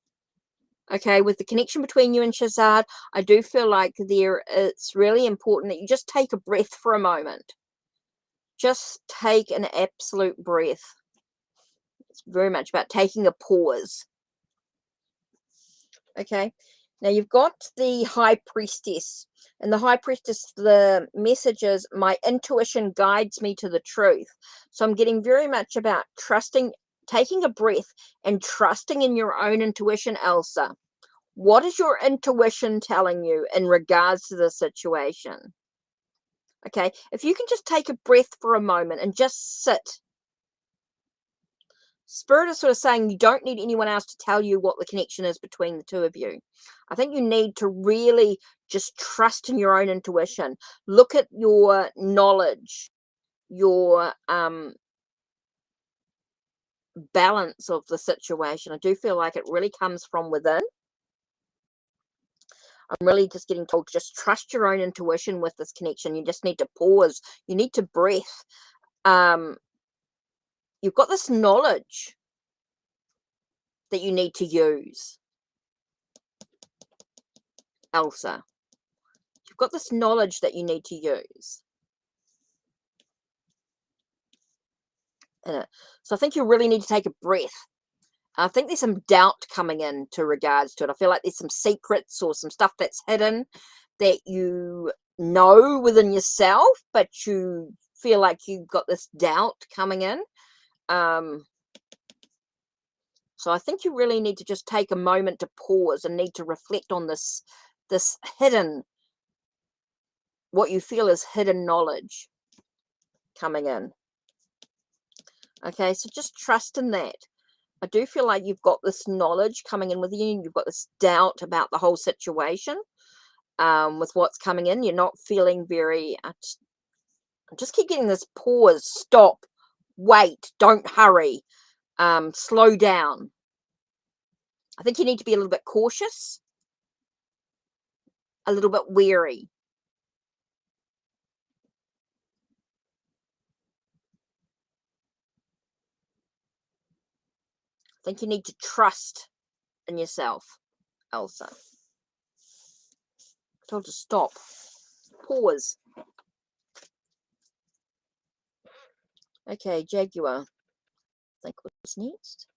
Okay, with the connection between you and Shazad, I do feel like it's really important that you just take a breath for a moment. Just take an absolute breath. It's very much about taking a pause. Okay, now you've got the High Priestess. And the High Priestess, the message is, my intuition guides me to the truth. So I'm getting very much about trusting, taking a breath and trusting in your own intuition, Elsa. What is your intuition telling you in regards to the situation? Okay, if you can just take a breath for a moment and just sit. Spirit is sort of saying you don't need anyone else to tell you what the connection is between the two of you. I think you need to really just trust in your own intuition. Look at your knowledge. your balance of the situation. I do feel like it really comes from within. I'm really just getting told to just trust your own intuition with this connection. You just need to pause. You need to breath. You've got this knowledge that you need to use, Elsa. You've got this knowledge that you need to use. So I think you really need to take a breath. I think there's some doubt coming in to regards to it. I feel like there's some secrets or some stuff that's hidden that you know within yourself, but you feel like you've got this doubt coming in. So I think you really need to just take a moment to pause and need to reflect on this hidden, what you feel is hidden knowledge coming in. Okay, so just trust in that. I do feel like you've got this knowledge coming in with you. You've got this doubt about the whole situation with what's coming in. You're not feeling very... I just keep getting this pause, stop, wait, don't hurry, slow down. I think you need to be a little bit cautious, a little bit wary. I think you need to trust in yourself, Elsa. I told you to stop, pause. Okay, Jaguar. I think what's next?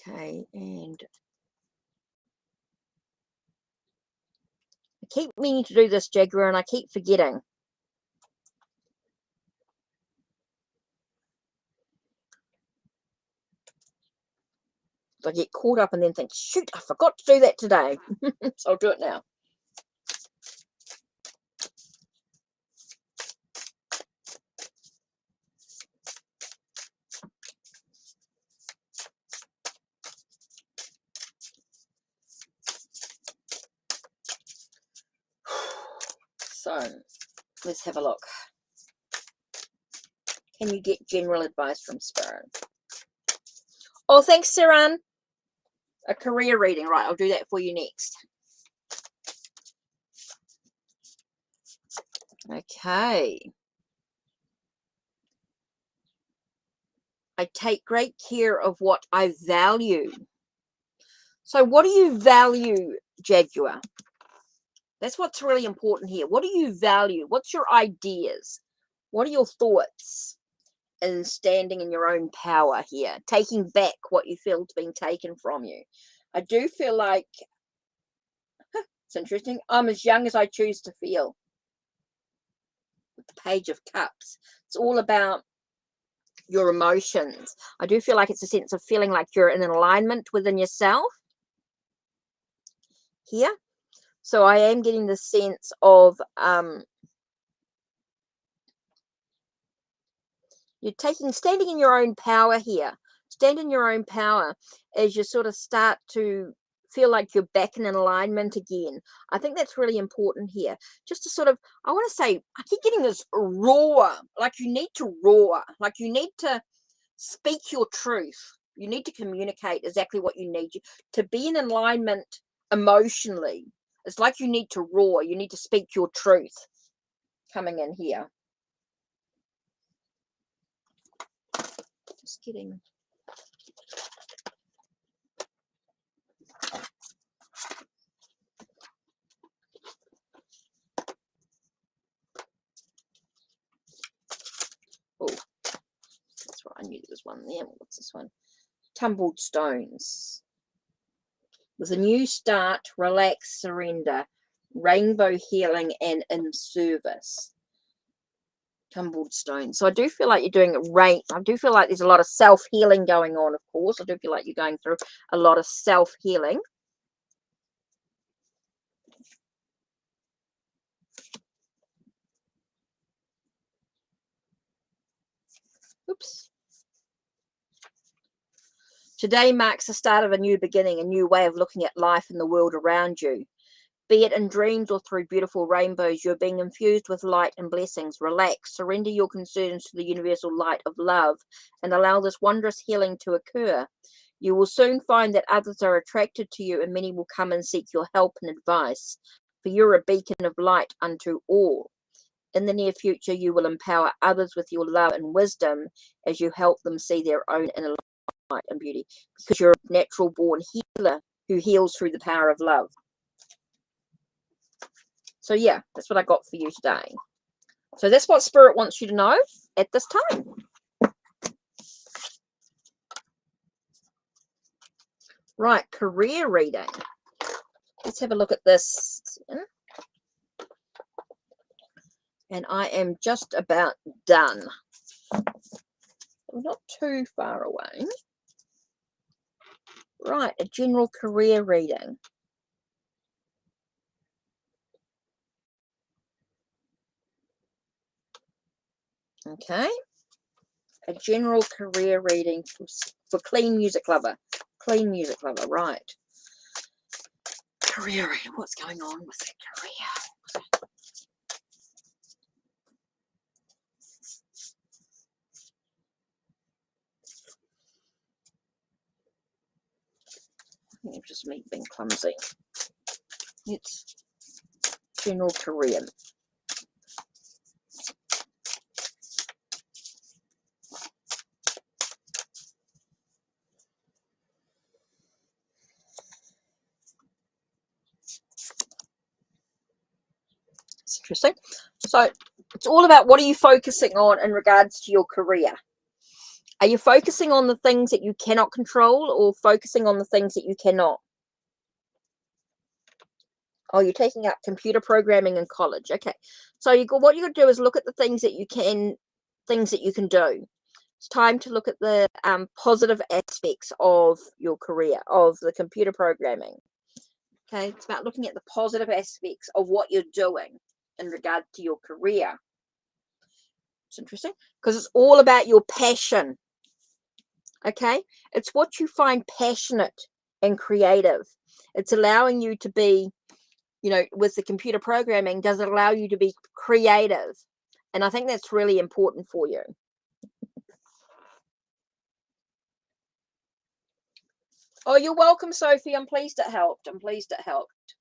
Okay, and I keep meaning to do this, Jaguar, and I keep forgetting. I get caught up and then think, shoot, I forgot to do that today. So I'll do it now. So let's have a look. Can you get general advice from Spirit? Oh, thanks, Saran. A career reading. Right, I'll do that for you next. Okay. I take great care of what I value. So what do you value, Jaguar? That's what's really important here. What do you value? What's your ideas? What are your thoughts in standing in your own power here? Taking back what you feel is being taken from you. I do feel like, it's interesting, I'm as young as I choose to feel. With the Page of Cups. It's all about your emotions. I do feel like it's a sense of feeling like you're in an alignment within yourself here. So I am getting the sense of you're standing in your own power here. Stand in your own power as you sort of start to feel like you're back in an alignment again. I think that's really important here. Just to sort of, I want to say, I keep getting this roar, like you need to roar, like you need to speak your truth. You need to communicate exactly what you need to be in alignment emotionally. It's like you need to roar. You need to speak your truth coming in here. Just kidding. Oh, that's right. I knew there was one there. What's this one? Tumbled stones. With a new start, relax, surrender, rainbow healing, and in service. Tumbled stones. So I do feel like you're doing I do feel like there's a lot of self-healing going on, of course. I do feel like you're going through a lot of self-healing. Oops. Today marks the start of a new beginning, a new way of looking at life and the world around you. Be it in dreams or through beautiful rainbows, you're being infused with light and blessings. Relax, surrender your concerns to the universal light of love, and allow this wondrous healing to occur. You will soon find that others are attracted to you, and many will come and seek your help and advice, for you're a beacon of light unto all. In the near future, you will empower others with your love and wisdom as you help them see their own inner light and beauty, because you're a natural born healer who heals through the power of love. So yeah, that's what I got for you today. So that's what Spirit wants you to know at this time. Right, career reading. Let's have a look at this. And I am just about done. I'm not too far away. Right, a general career reading. Okay. A general career reading for Clean Music Lover. Clean Music Lover, right. Career reading. What's going on with that career? It's just me being clumsy. It's general career. It's interesting. So it's all about what are you focusing on in regards to your career? Are you focusing on the things that you cannot control or focusing on the things that you cannot? Oh, you're taking up computer programming in college. Okay. So what you got to do is look at the things that you can do. It's time to look at the positive aspects of your career, of the computer programming. Okay. It's about looking at the positive aspects of what you're doing in regard to your career. It's interesting because it's all about your passion. Okay. It's what you find passionate and creative. It's allowing you to be, with the computer programming, does it allow you to be creative? And I think that's really important for you. Oh, you're welcome, Sophie. I'm pleased it helped. I'm pleased it helped.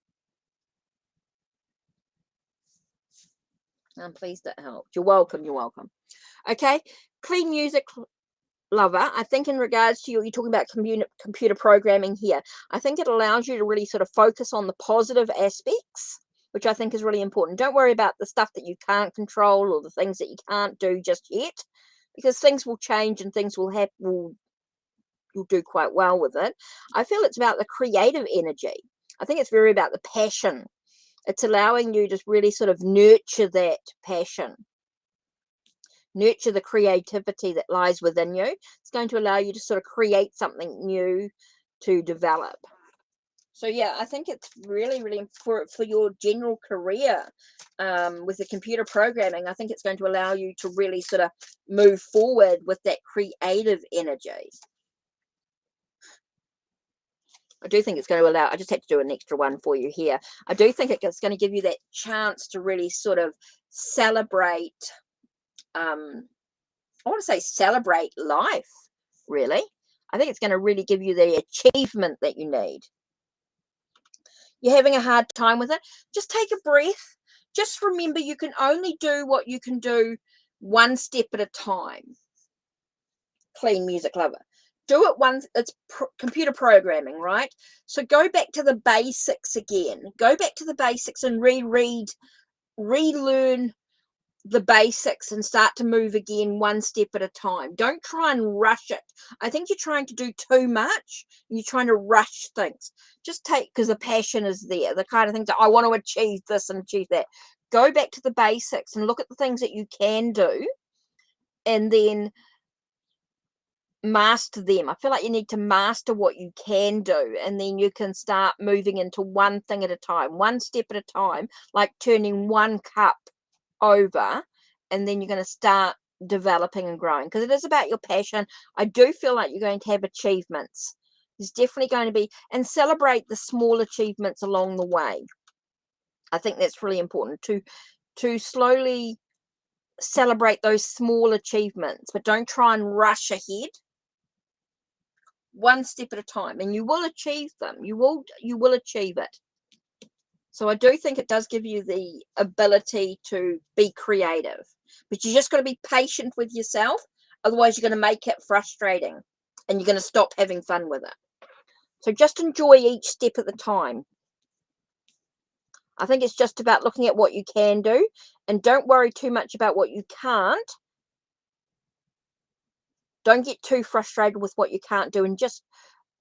I'm pleased it helped. You're welcome. You're welcome. Okay. Clean Music Lover, I think in regards to you're talking about computer programming here, I think it allows you to really sort of focus on the positive aspects, which I think is really important. Don't worry about the stuff that you can't control or the things that you can't do just yet, because things will change and things will happen. You'll do quite well with it. I feel it's about the creative energy. I think it's very about the passion. It's allowing you to really sort of nurture that passion. Nurture the creativity that lies within you. It's going to allow you to sort of create something new to develop. So yeah, I think it's really, really for your general career with the computer programming. I think it's going to allow you to really sort of move forward with that creative energy. I do think it's going to allow, I just had to do an extra one for you here. I do think it's going to give you that chance to really sort of celebrate, I want to say celebrate life, really. I think it's going to really give you the achievement that you need. You're having a hard time with it? Just take a breath. Just remember you can only do what you can do one step at a time. Clean Music Lover. Do it once. It's computer programming, right? So go back to the basics again. Go back to the basics and relearn the basics and start to move again one step at a time. Don't try and rush it. I think you're trying to do too much. You're trying to rush things. Just take, because the passion is there, the kind of things that I want to achieve this and achieve that. Go back to the basics and look at the things that you can do and then master them. I feel like you need to master what you can do, and then you can start moving into one thing at a time, one step at a time, like turning one cup over, and then you're going to start developing and growing, because it is about your passion. I do feel like you're going to have achievements. There's definitely going to be, and celebrate the small achievements along the way. I think that's really important to slowly celebrate those small achievements, but don't try and rush ahead. One step at a time, and you will achieve them. You will achieve it. So I do think it does give you the ability to be creative, but you just got to be patient with yourself. Otherwise, you're going to make it frustrating and you're going to stop having fun with it. So just enjoy each step at the time. I think it's just about looking at what you can do, and don't worry too much about what you can't. Don't get too frustrated with what you can't do, and just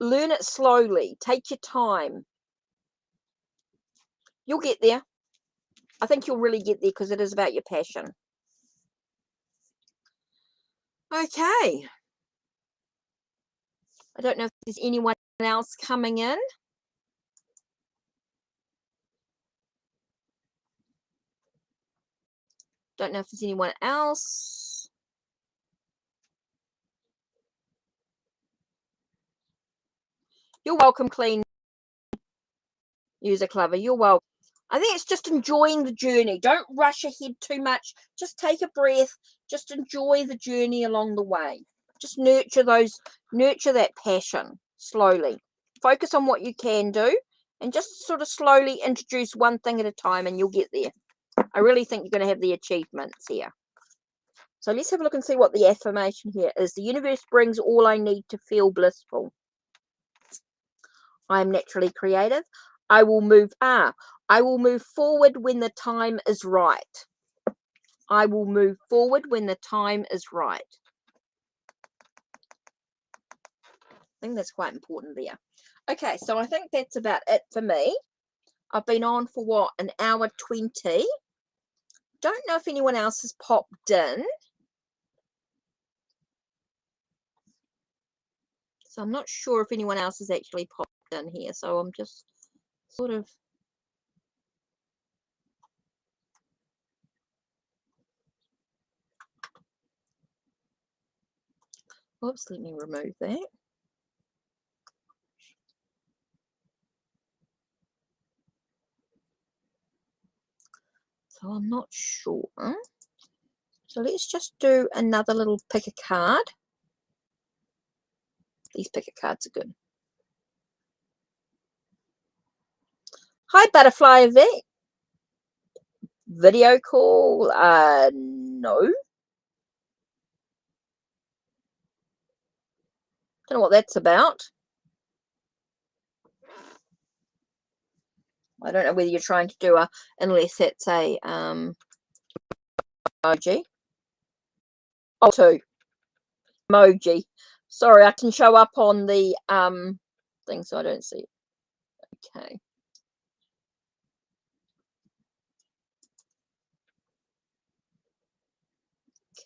learn it slowly. Take your time. You'll get there. I think you'll really get there, because it is about your passion. Okay. I don't know if there's anyone else coming in. Don't know if there's anyone else. You're welcome, Clean User Clever. You're welcome. I think it's just enjoying the journey. Don't rush ahead too much. Just take a breath. Just enjoy the journey along the way. Just nurture that passion slowly. Focus on what you can do, and just sort of slowly introduce one thing at a time, and you'll get there. I really think you're going to have the achievements here. So let's have a look and see what the affirmation here is. The universe brings all I need to feel blissful. I am naturally creative. I will move forward when the time is right. I will move forward when the time is right. I think that's quite important there. Okay, so I think that's about it for me. I've been on for what, an hour 20. Don't know if anyone else has popped in. So I'm not sure if anyone else has actually popped in here. So I'm just sort of... Oops, let me remove that. So I'm not sure. So let's just do another little pick a card. These pick a cards are good. Hi, Butterfly Event. Video call? No. Don't know what that's about. I don't know whether you're trying to do unless it's a emoji. Oh, two emoji. Sorry, I can show up on the thing, so I don't see it. Okay.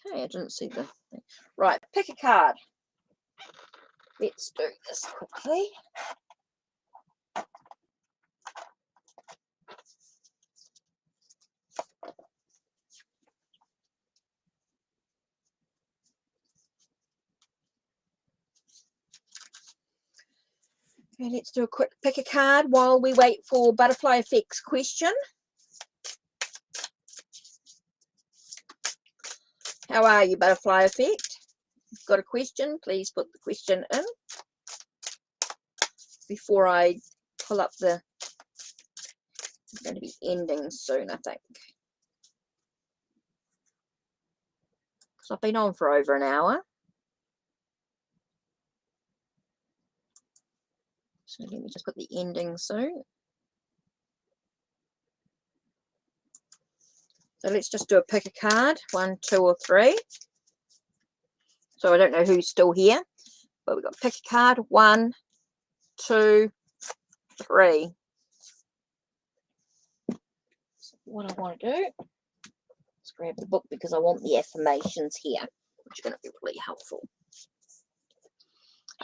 Okay, I didn't see the thing. Right, pick a card. Let's do this quickly. Okay, let's do a quick pick a card while we wait for Butterfly Effect's question. How are you, Butterfly Effect? If you've got a question, please put the question in before I pull up the... It's going to be ending soon, I think. Because I've been on for over an hour. So let me just put the ending soon. So let's just do a pick a card. 1, 2, or 3. So I don't know who's still here, but we've got pick a card. 1, 2, 3. So what I want to do is grab the book, because I want the affirmations here, which are going to be really helpful.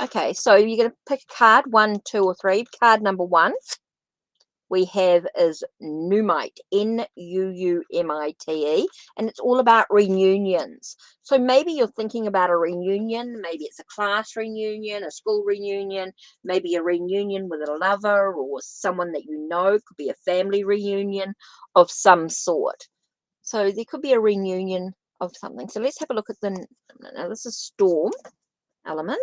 Okay, so you're going to pick a card. 1, 2, or 3. Card number 1. we have is Nuumite, Nuumite, and it's all about reunions. So maybe you're thinking about a reunion, maybe it's a class reunion, a school reunion, maybe a reunion with a lover or someone that you know. It could be a family reunion of some sort. So there could be a reunion of something. So let's have a look at the, now this is storm element.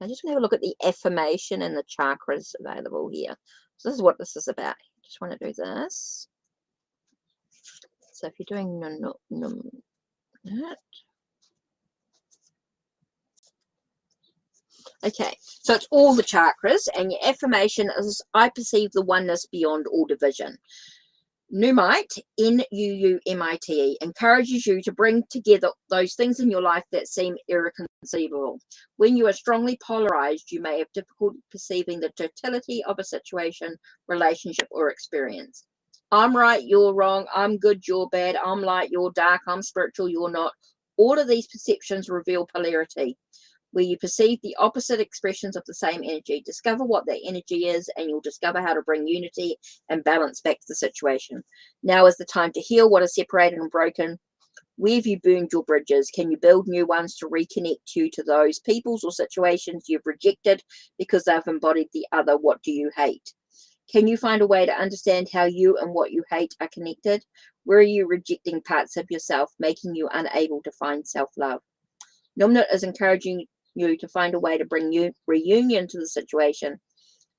I just want to have a look at the affirmation and the chakras available here. So this is what this is about. Just want to do this. So if you're doing okay, so it's all the chakras, and your affirmation is, I perceive the oneness beyond all division. Nuumite, Nuumite, encourages you to bring together those things in your life that seem irreconcilable. When you are strongly polarized, you may have difficulty perceiving the totality of a situation, relationship, or experience. I'm right, you're wrong. I'm good, you're bad. I'm light, you're dark. I'm spiritual, you're not. All of these perceptions reveal polarity, where you perceive the opposite expressions of the same energy. Discover what that energy is, and you'll discover how to bring unity and balance back to the situation. Now is the time to heal what is separated and broken. Where have you burned your bridges? Can you build new ones to reconnect you to those peoples or situations you've rejected because they've embodied the other? What do you hate? Can you find a way to understand how you and what you hate are connected? Where are you rejecting parts of yourself, making you unable to find self-love? Lonkno is encouraging you to find a way to bring reunion to the situation.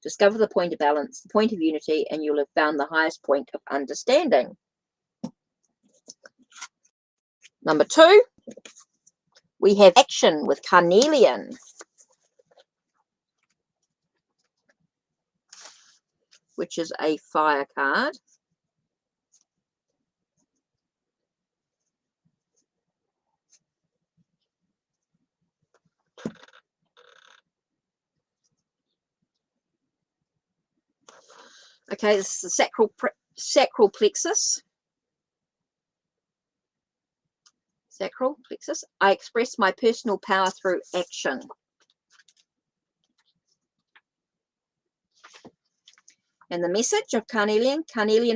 Discover the point of balance, the point of unity, and you'll have found the highest point of understanding. Number 2, we have action with carnelian, which is a fire card. Okay, this is the sacral plexus. Sacral plexus. I express my personal power through action. And the message of carnelian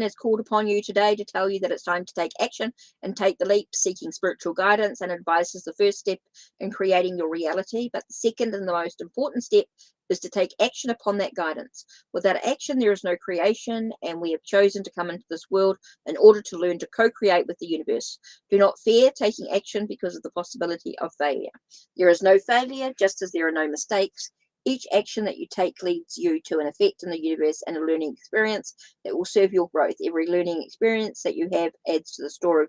is called upon you today to tell you that it's time to take action and take the leap, seeking spiritual guidance and advice is the first step in creating your reality. But the second and the most important step is to take action upon that guidance. Without action, there is no creation, and we have chosen to come into this world in order to learn to co-create with the universe. Do not fear taking action because of the possibility of failure. There is no failure, just as there are no mistakes. Each action that you take leads you to an effect in the universe and a learning experience that will serve your growth. Every learning experience that you have adds to the store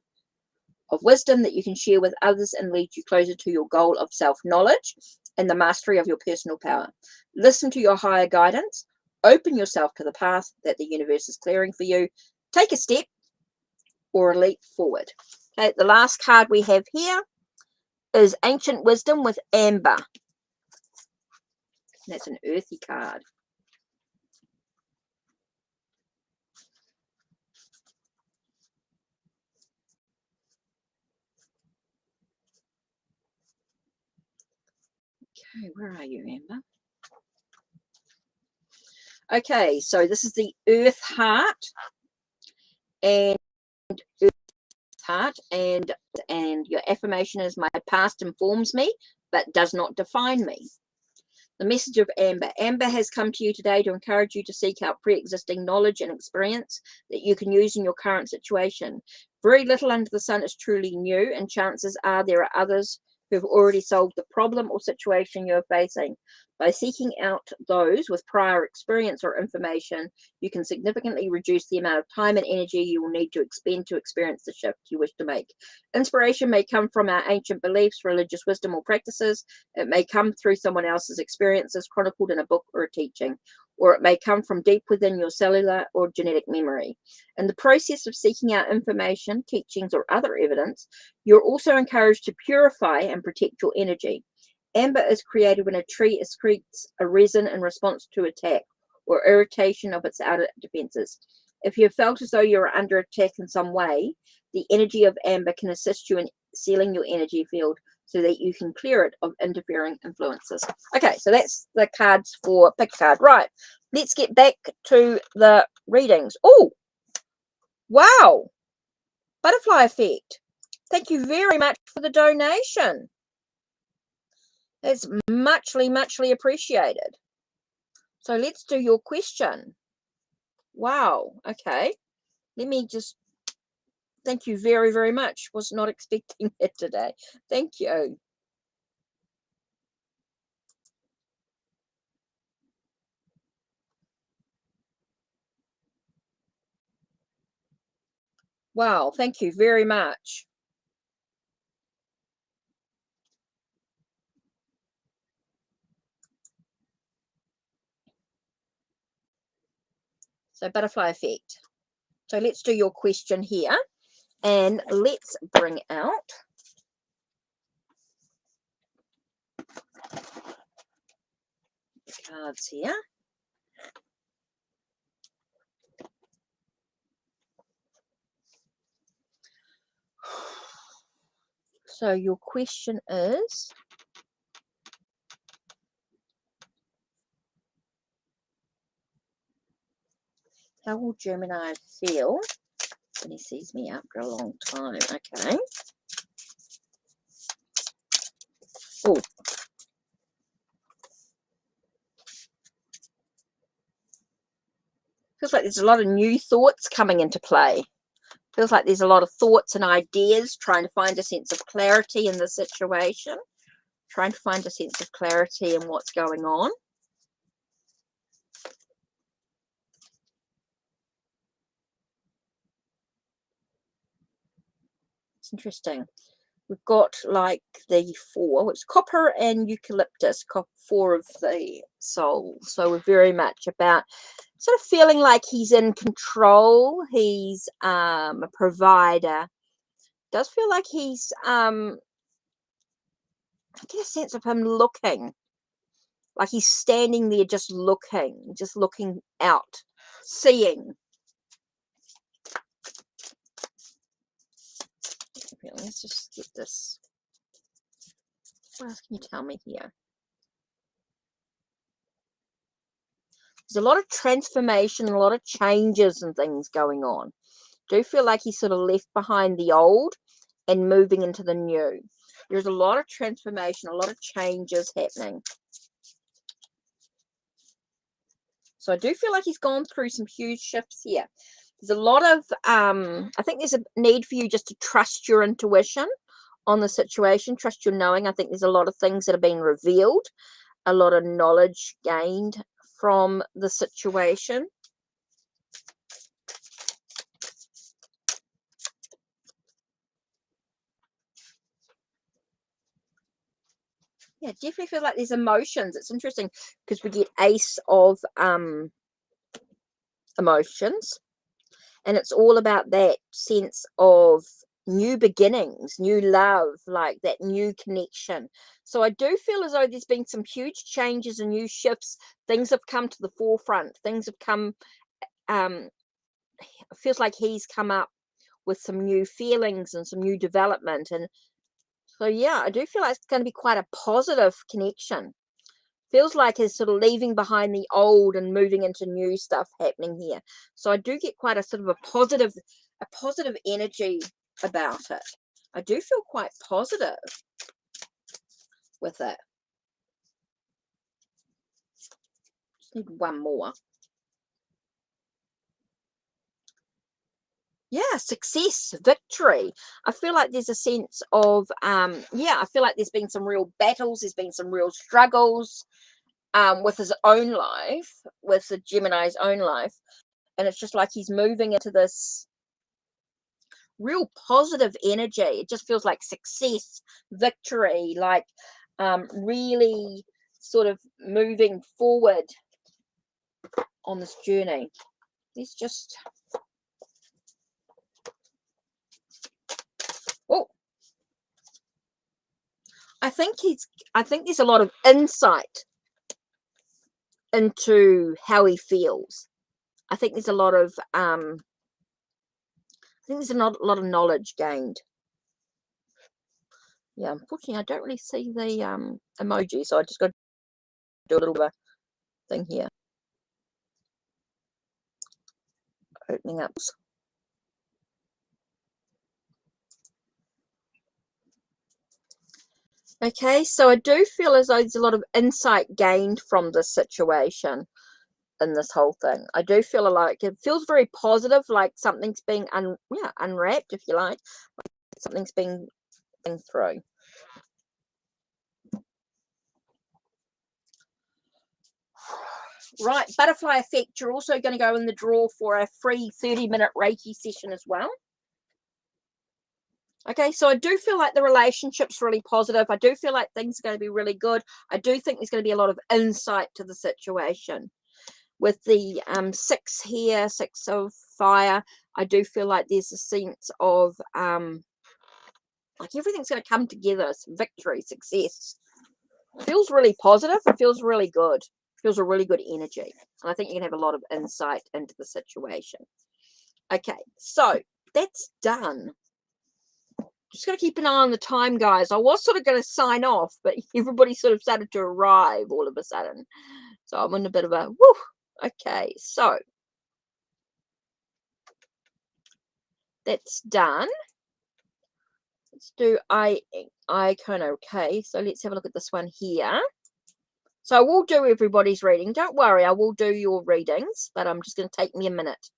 of wisdom that you can share with others and leads you closer to your goal of self-knowledge and the mastery of your personal power. Listen to your higher guidance. Open yourself to the path that the universe is clearing for you. Take a step or a leap forward. Okay, the last card we have here is Ancient Wisdom with Amber. That's an earthy card. Okay, where are you, Amber? Okay, so this is the Earth Heart and Earth Heart, and your affirmation is, my past informs me but does not define me. The message of Amber. Amber has come to you today to encourage you to seek out pre-existing knowledge and experience that you can use in your current situation. Very little under the sun is truly new, and chances are there are others who have already solved the problem or situation you're facing. By seeking out those with prior experience or information, you can significantly reduce the amount of time and energy you will need to expend to experience the shift you wish to make. Inspiration may come from our ancient beliefs, religious wisdom, or practices. It may come through someone else's experiences chronicled in a book or a teaching, or it may come from deep within your cellular or genetic memory. In the process of seeking out information, teachings, or other evidence, you're also encouraged to purify and protect your energy. Amber is created when a tree excretes a resin in response to attack or irritation of its outer defenses. If you have felt as though you're under attack in some way, the energy of amber can assist you in sealing your energy field so that you can clear it of interfering influences. Okay, so that's the cards for pick a card. Right, let's get back to the readings. Oh, wow. Butterfly effect. Thank you very much for the donation. It's muchly appreciated. So let's do your question. Wow. Okay. Let me just, thank you very much. Was not expecting it today. Thank you. Wow. Thank you very much. So butterfly effect. So let's do your question here. And let's bring out the cards here. So your question is, how will Gemini feel when he sees me after a long time? Okay. Oh. Feels like there's a lot of new thoughts coming into play. Feels like there's a lot of thoughts and ideas, trying to find a sense of clarity in the situation. Trying to find a sense of clarity in what's going on. It's interesting. We've got like the 4, which is copper and eucalyptus, 4 of the soul. So we're very much about sort of feeling like he's in control. He's a provider. Does feel like he's I get a sense of him looking. Like he's standing there just looking out, seeing. Let's just get this. What else can you tell me here? There's a lot of transformation, a lot of changes and things going on. Do feel like he's sort of left behind the old and moving into the new. There's a lot of transformation, a lot of changes happening. So I do feel like he's gone through some huge shifts here. There's a lot of, I think there's a need for you just to trust your intuition on the situation, trust your knowing. I think there's a lot of things that are being revealed, a lot of knowledge gained from the situation. Yeah, definitely feel like there's emotions. It's interesting because we get Ace of emotions, and it's all about that sense of new beginnings, new love, like that new connection. So I do feel as though there's been some huge changes and new shifts. Things have come to the forefront. Things have come, it feels like he's come up with some new feelings and some new development. And so, yeah, I do feel like it's going to be quite a positive connection. Feels like he's sort of leaving behind the old and moving into new stuff happening here. So I do get quite a sort of a positive energy about it. I do feel quite positive with it. Just need one more. Yeah, success, victory. I feel like there's a sense of yeah, I feel like there's been some real battles, there's been some real struggles with his own life, with the Gemini's own life, and it's just like he's moving into this real positive energy. It just feels like success, victory, like really sort of moving forward on this journey. Let's just, oh, I think there's a lot of insight into how he feels. I think there's a lot of I think there's a lot of knowledge gained. Yeah, unfortunately, I don't really see the emoji, so I just got to do a little bit of a thing here. Opening up. Okay, so I do feel as though there's a lot of insight gained from this situation in this whole thing. I do feel like it feels very positive, like something's being unwrapped, if you like something's being through. Right, butterfly effect, you're also going to go in the draw for a free 30-minute Reiki session as well. Okay, so I do feel like the relationship's really positive. I do feel like things are going to be really good. I do think there's going to be a lot of insight to the situation. With the 6 here, 6 of fire, I do feel like there's a sense of like everything's going to come together. Some victory, success. It feels really positive. It feels really good. It feels a really good energy. And I think you can have a lot of insight into the situation. Okay, so that's done. Just got to keep an eye on the time, guys. I was sort of going to sign off, but everybody sort of started to arrive all of a sudden. So I'm in a bit of a woo. Okay, so that's done. Let's do icon. Okay, so let's have a look at this one here. So I will do everybody's reading. Don't worry, I will do your readings, but I'm just going to take me a minute.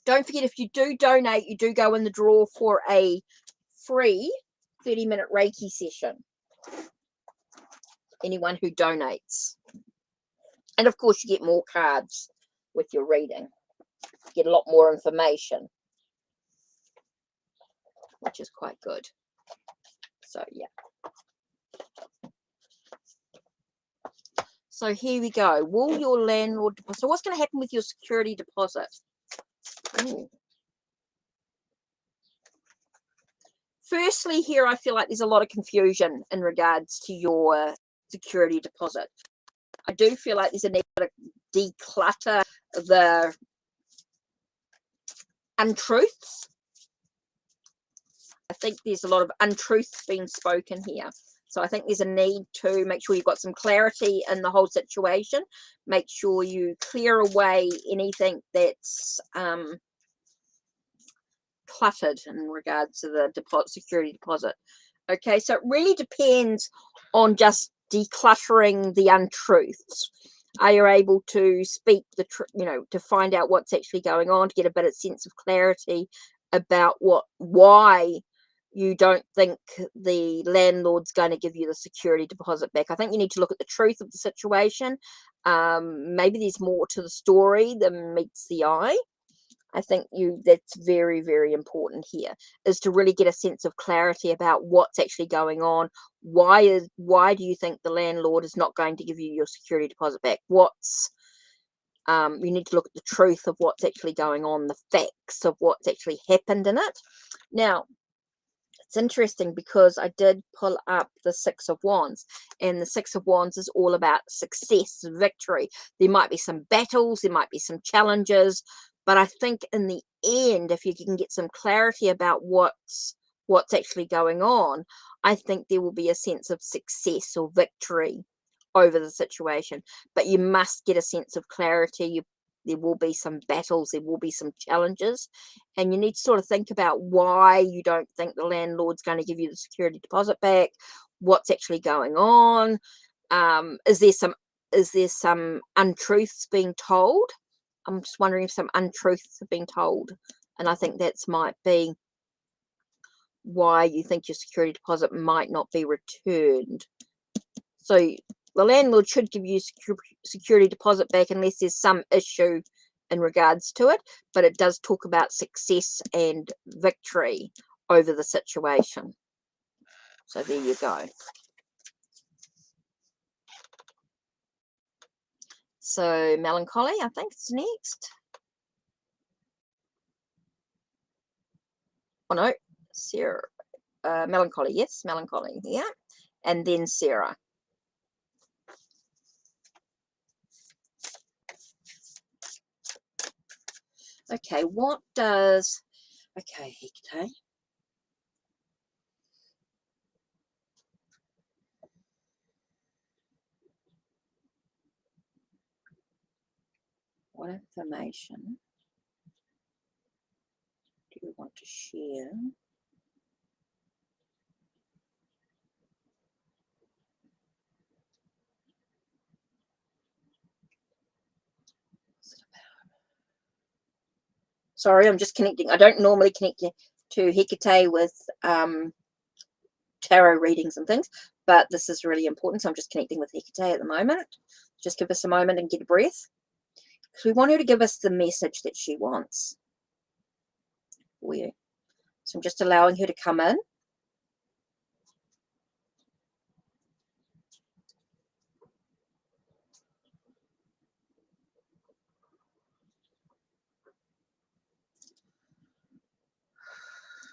Don't forget, if you do donate, you do go in the draw for a free 30-minute Reiki session. Anyone who donates. And of course, you get more cards with your reading. You get a lot more information, which is quite good. So, yeah. So here we go. Will your landlord deposit? So what's going to happen with your security deposit? Ooh. Firstly, here I feel like there's a lot of confusion in regards to your security deposit. I do feel like there's a need to declutter the untruths. I think there's a lot of untruths being spoken here. So I think there's a need to make sure you've got some clarity in the whole situation. Make sure you clear away anything that's cluttered in regards to the security deposit. Okay, so it really depends on just decluttering the untruths. Are you able to speak the to find out what's actually going on, to get a bit of sense of clarity about why you don't think the landlord's going to give you the security deposit back? I think you need to look at the truth of the situation. Maybe there's more to the story than meets the eye. I think that's very, very important here, is to really get a sense of clarity about what's actually going on. Why do you think the landlord is not going to give you your security deposit back? You need to look at the truth of what's actually going on, the facts of what's actually happened in it. Now, it's interesting because I did pull up the 6 of Wands, and the 6 of Wands is all about success, victory. There might be some battles, there might be some challenges, but I think in the end, if you can get some clarity about what's actually going on, I think there will be a sense of success or victory over the situation. But you must get a sense of clarity. There will be some battles, there will be some challenges, and you need to sort of think about why you don't think the landlord's going to give you the security deposit back. What's actually going on? Is there some untruths being told? I'm just wondering if some untruths have been told, and I think that might be why you think your security deposit might not be returned. So the landlord should give you security deposit back unless there's some issue in regards to it, but it does talk about success and victory over the situation. So there you go. So Melancholy, I think it's next. Oh no, Sarah. Melancholy, yes, Melancholy, yeah. And then Sarah. Okay, what does... Okay, Hecate. What information do you want to share? Sorry, I'm just connecting. I don't normally connect to Hecate with tarot readings and things, but this is really important, so I'm just connecting with Hecate at the moment. Just give us a moment and get a breath, because we want her to give us the message that she wants for you. So I'm just allowing her to come in.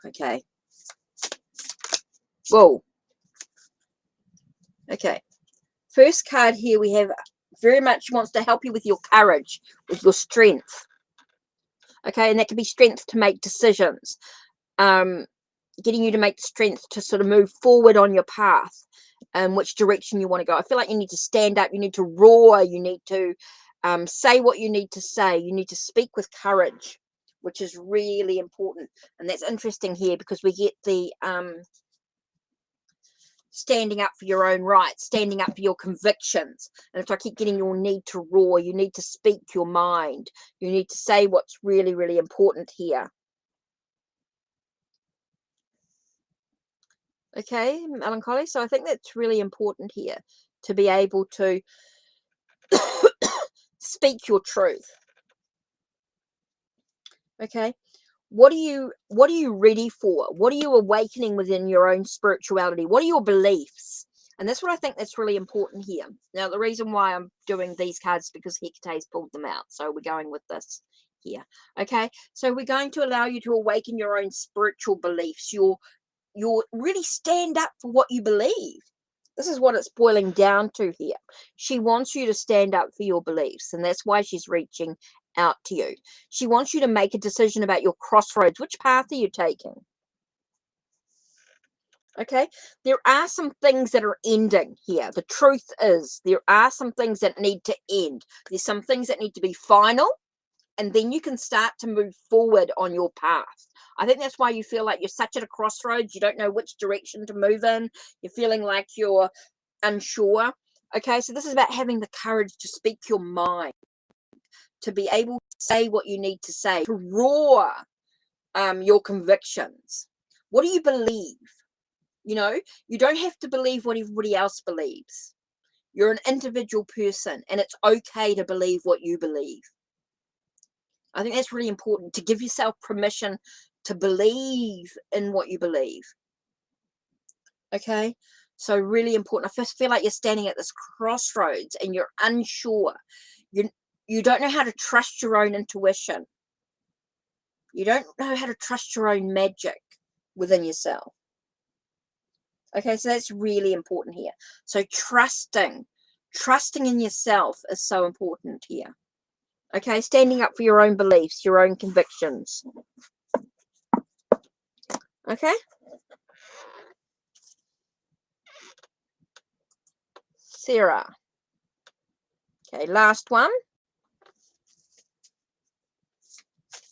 Okay. Whoa. Okay. First card here we have very much wants to help you with your courage, with your strength. Okay, and that can be strength to make decisions. Getting you to make strength to sort of move forward on your path and which direction you want to go. I feel like you need to stand up, you need to roar, you need to say what you need to say, you need to speak with courage, which is really important. And that's interesting here because we get the standing up for your own rights, standing up for your convictions. And if I keep getting your need to roar, you need to speak your mind, you need to say what's really, really important here. Okay, Melancholy. So I think that's really important here, to be able to speak your truth. Okay, what are you ready for? What are you awakening within your own spirituality? What are your beliefs? And that's what I think that's really important here. Now, the reason why I'm doing these cards is because Hecate's pulled them out, so we're going with this here. Okay, so we're going to allow you to awaken your own spiritual beliefs, your really stand up for what you believe. This is what it's boiling down to here. She wants you to stand up for your beliefs, and that's why she's reaching out to you. She wants you to make a decision about your crossroads. Which path are you taking? Okay, there are some things that are ending here. The truth is, there are some things that need to end. There's some things that need to be final, and then you can start to move forward on your path. I think that's why you feel like you're such at a crossroads. You don't know which direction to move in. You're feeling like you're unsure. Okay, so this is about having the courage to speak your mind, to be able to say what you need to say, to roar your convictions. What do you believe? You know, you don't have to believe what everybody else believes. You're an individual person, and it's okay to believe what you believe. I think that's really important, to give yourself permission to believe in what you believe. Okay, so really important. I first feel like you're standing at this crossroads and you're unsure. You don't know how to trust your own intuition. You don't know how to trust your own magic within yourself. Okay, so that's really important here. So trusting in yourself is so important here. Okay, standing up for your own beliefs, your own convictions. Okay. Sarah. Okay, last one.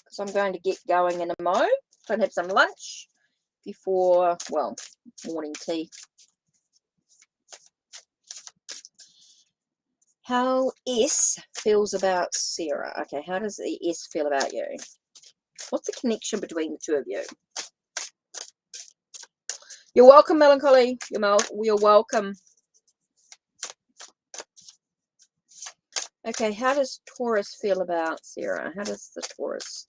Because I'm going to get going in a mo. Try and have some lunch before, well, morning tea. How S feels about Sarah. Okay, how does the S feel about you? What's the connection between the two of you? You're welcome, Melancholy. You're welcome. Okay, how does Taurus feel about Sarah? How does the Taurus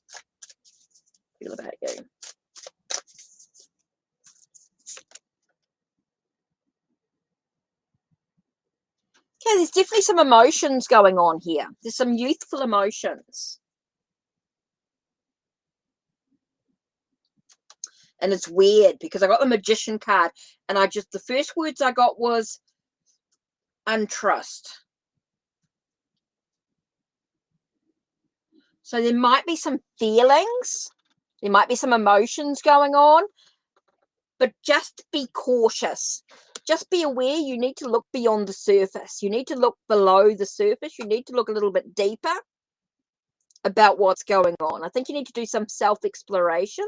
feel about you? Okay, there's definitely some emotions going on here. There's some youthful emotions. And it's weird because I got the Magician card, and the first words I got was untrust. So there might be some feelings, there might be some emotions going on, but just be cautious. Just be aware. You need to look beyond the surface. You need to look below the surface. You need to look a little bit deeper. about what's going on. I think you need to do some self-exploration.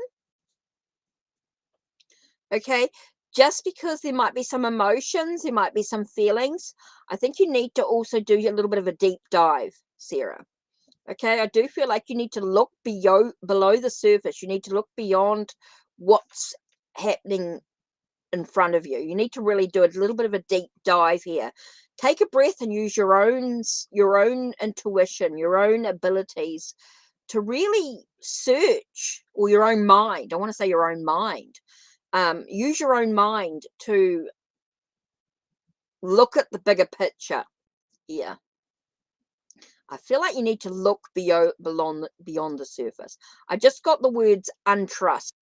Okay, just because there might be some emotions, there might be some feelings, I think you need to also do a little bit of a deep dive, Sarah. Okay, I do feel like you need to look below the surface. You need to look beyond what's happening in front of you. You need to really do a little bit of a deep dive here. Take a breath and use your own intuition, your own abilities to really search, or your own mind. I want to say your own mind. Use your own mind to look at the bigger picture. Yeah. I feel like you need to look beyond the surface. I just got the words untrust.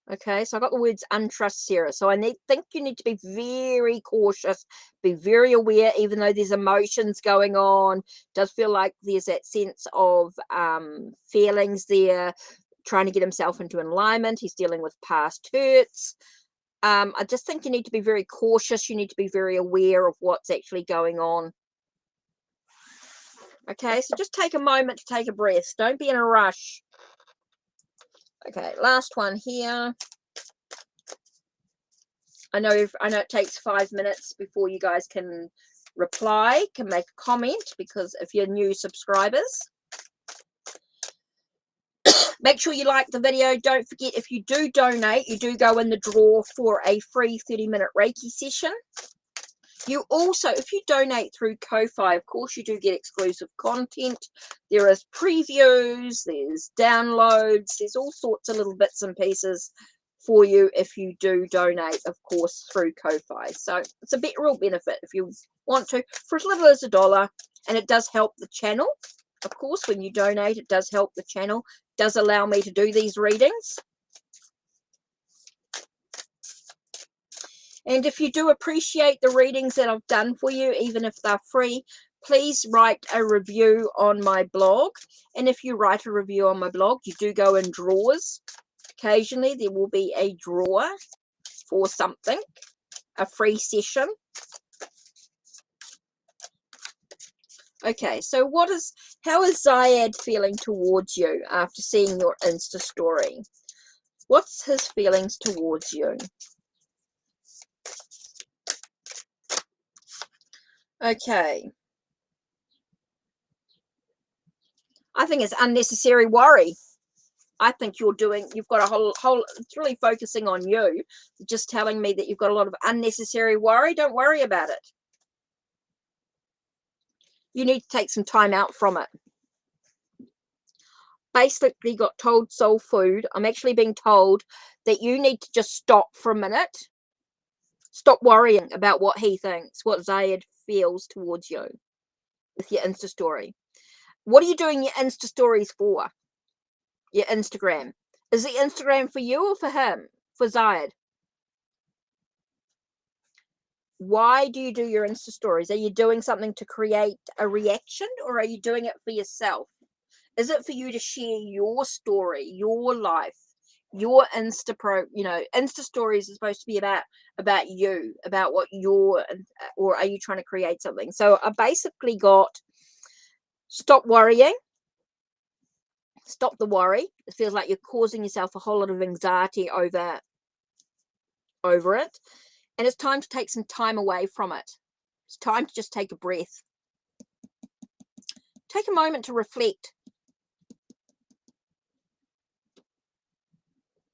Okay, so I got the words untrust, Sarah. So I think you need to be very cautious, be very aware, even though there's emotions going on. It does feel like there's that sense of feelings there, trying to get himself into alignment. He's dealing with past hurts. I just think you need to be very cautious. You need to be very aware of what's actually going on. Okay, so just take a moment to take a breath. Don't be in a rush. Okay, last one here. I know it takes 5 minutes before you guys can reply, can make a comment, because if you're new subscribers, make sure you like the video. Don't forget, if you do donate, you do go in the draw for a free 30-minute Reiki session. You also, if you donate through Ko-Fi, of course, you do get exclusive content. There is previews, there's downloads, there's all sorts of little bits and pieces for you if you do donate, of course, through Ko-Fi. So it's a real benefit if you want to, for as little as $1, and it does help the channel. Of course, when you donate, it does help the channel. It does allow me to do these readings. And if you do appreciate the readings that I've done for you, even if they're free, please write a review on my blog. And if you write a review on my blog, you do go in draws. Occasionally, there will be a draw for something, a free session. Okay, so how is Zayed feeling towards you after seeing your Insta story? What's his feelings towards you? Okay. I think it's unnecessary worry. I think you've got a whole, it's really focusing on you, just telling me that you've got a lot of unnecessary worry. Don't worry about it. You need to take some time out from it. Basically got told soul food. I'm actually being told that you need to just stop for a minute. Stop worrying about what he thinks, what Zayed feels towards you with your Insta story. What are you doing your Insta stories for? Your Instagram. Is the Instagram for you or for him? For Zayed? Why do you do your Insta stories? Are you doing something to create a reaction, or are you doing it for yourself? Is it for you to share your story, your life, your Insta stories is supposed to be about you, about what you're, or are you trying to create something? So I basically got, stop worrying. Stop the worry. It feels like you're causing yourself a whole lot of anxiety over it. And it's time to take some time away from it. It's time to just take a breath. Take a moment to reflect.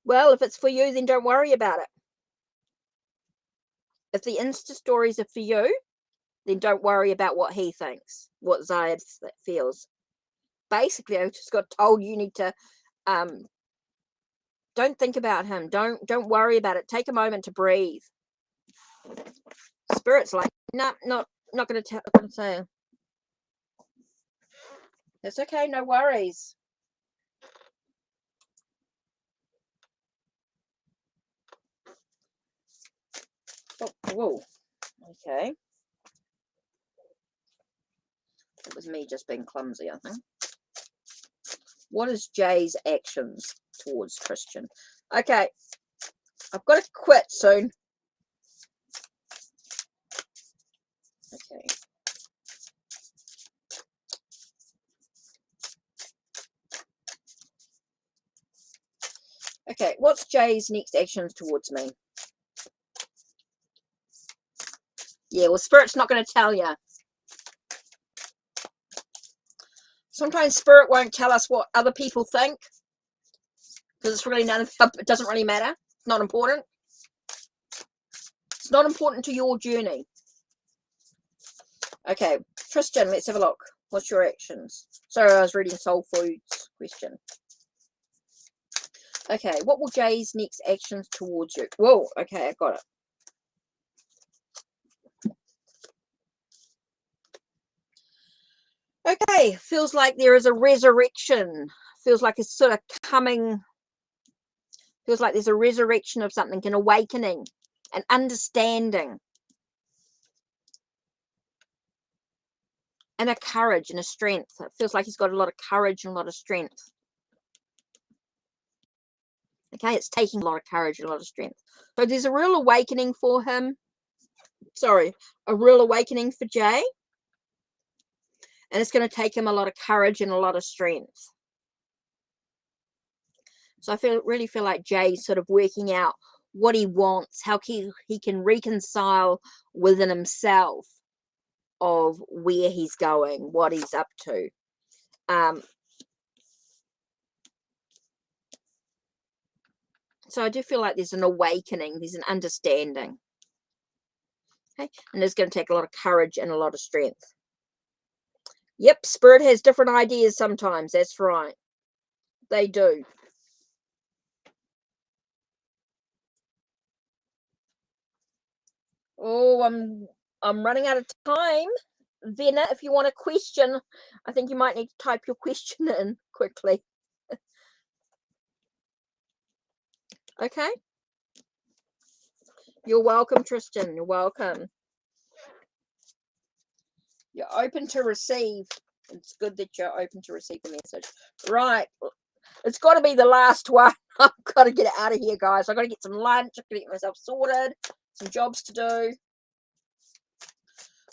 Well, if it's for you, then don't worry about it. If the Insta stories are for you, then don't worry about what he thinks, what Zayed feels. Basically, I just got told you need to don't think about him. Don't worry about it. Take a moment to breathe. Spirit's like, no, not going to say. It's okay, no worries. Oh, whoa. Okay. It was me just being clumsy, I think. What is Jay's actions towards Christian? Okay. I've got to quit soon. Okay. Okay, what's Jay's next actions towards me? Yeah, well, Spirit's not going to tell you. Sometimes Spirit won't tell us what other people think, because it's really it doesn't really matter. It's not important. It's not important to your journey. Okay, Tristen, let's have a look. What's your actions? Sorry, I was reading Soul Food's question. Okay, what will Jay's next actions towards you? Whoa, okay, I got it. Okay, feels like there is a resurrection. Feels like it's sort of coming. Feels like there's a resurrection of something, an awakening, an understanding, and a courage and a strength. It feels like he's got a lot of courage and a lot of strength. Okay, it's taking a lot of courage and a lot of strength. So there's a real awakening for him. Sorry, a real awakening for Jay. And it's going to take him a lot of courage and a lot of strength. So I really feel like Jay's sort of working out what he wants, how he can reconcile within himself of where he's going, what he's up to. So I do feel like there's an awakening, there's an understanding. Okay, and it's going to take a lot of courage and a lot of strength. Yep, Spirit has different ideas sometimes. That's right. They do. Oh, I'm running out of time. Venna, if you want a question, I think you might need to type your question in quickly. Okay. You're welcome, Tristen. You're welcome. You're open to receive. It's good that you're open to receive a message. Right. It's got to be the last one. I've got to get it out of here, guys. I've got to get some lunch. I've got to get myself sorted. Some jobs to do.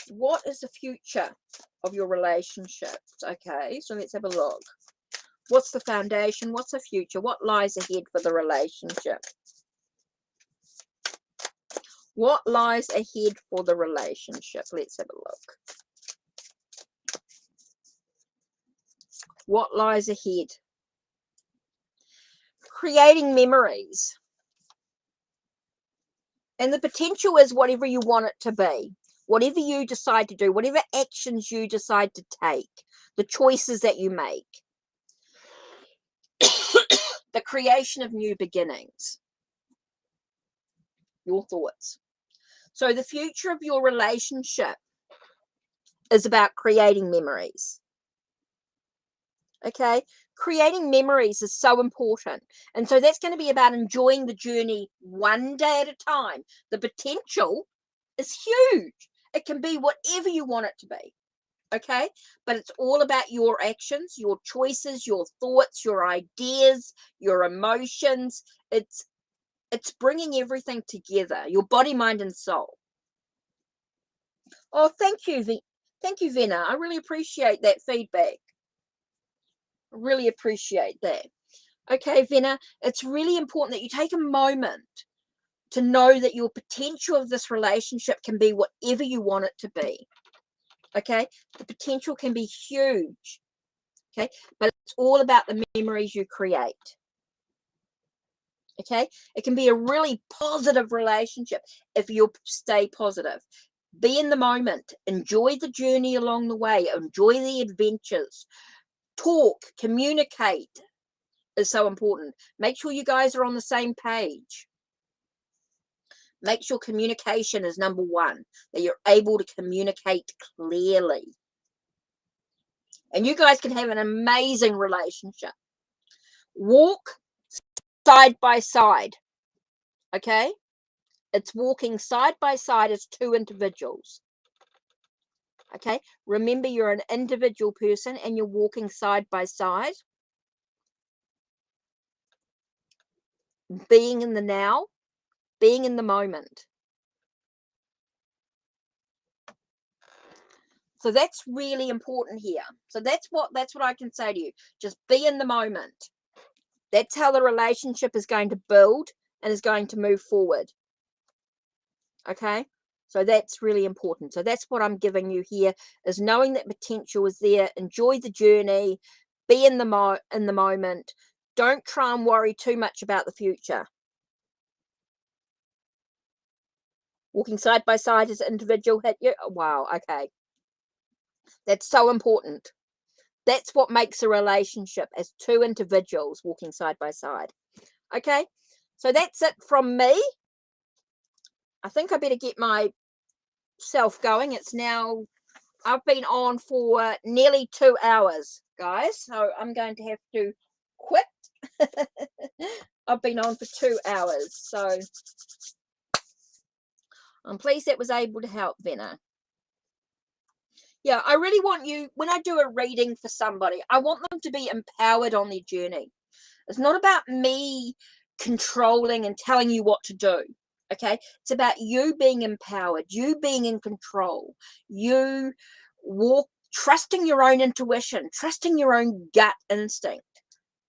What is the future of your relationships? Okay, so let's have a look. What's the foundation? What's the future? What lies ahead for the relationship? What lies ahead for the relationship? Let's have a look. What lies ahead? Creating memories. And the potential is whatever you want it to be. Whatever you decide to do, whatever actions you decide to take, the choices that you make. The creation of new beginnings. Your thoughts. So the future of your relationship is about creating memories. Okay, creating memories is so important, and so that's going to be about enjoying the journey one day at a time. The potential is huge. It can be whatever you want it to be. Okay, but it's all about your actions, your choices, your thoughts, your ideas, your emotions. It's bringing everything together, your body, mind, and soul. Oh, thank you, Venna. I really appreciate that feedback. Really appreciate that. Okay, Venna, it's really important that you take a moment to know that your potential of this relationship can be whatever you want it to be. Okay, the potential can be huge. Okay, but it's all about the memories you create. Okay, it can be a really positive relationship if you stay positive. Be in the moment, enjoy the journey along the way, enjoy the adventures. Talk, communicate is so important. Make sure you guys are on the same page. Make sure communication is number one, that you're able to communicate clearly. And you guys can have an amazing relationship. Walk side by side. Okay? It's walking side by side as two individuals. Okay? Remember, you're an individual person and you're walking side by side. Being in the now, being in the moment. So that's really important here. So that's what I can say to you. Just be in the moment. That's how the relationship is going to build and is going to move forward. Okay? So that's really important. So that's what I'm giving you here, is knowing that potential is there. Enjoy the journey. Be in the moment. Don't try and worry too much about the future. Walking side by side as an individual hit you. Oh, wow. Okay. That's so important. That's what makes a relationship, as two individuals walking side by side. Okay. So that's it from me. I think I better get myself going. It's now, I've been on for nearly 2 hours, guys. So I'm going to have to quit. I've been on for 2 hours. So I'm pleased that was able to help, Venna. Yeah, I really want you, when I do a reading for somebody, I want them to be empowered on their journey. It's not about me controlling and telling you what to do. Okay, it's about you being empowered, you being in control, you trusting your own intuition, trusting your own gut instinct,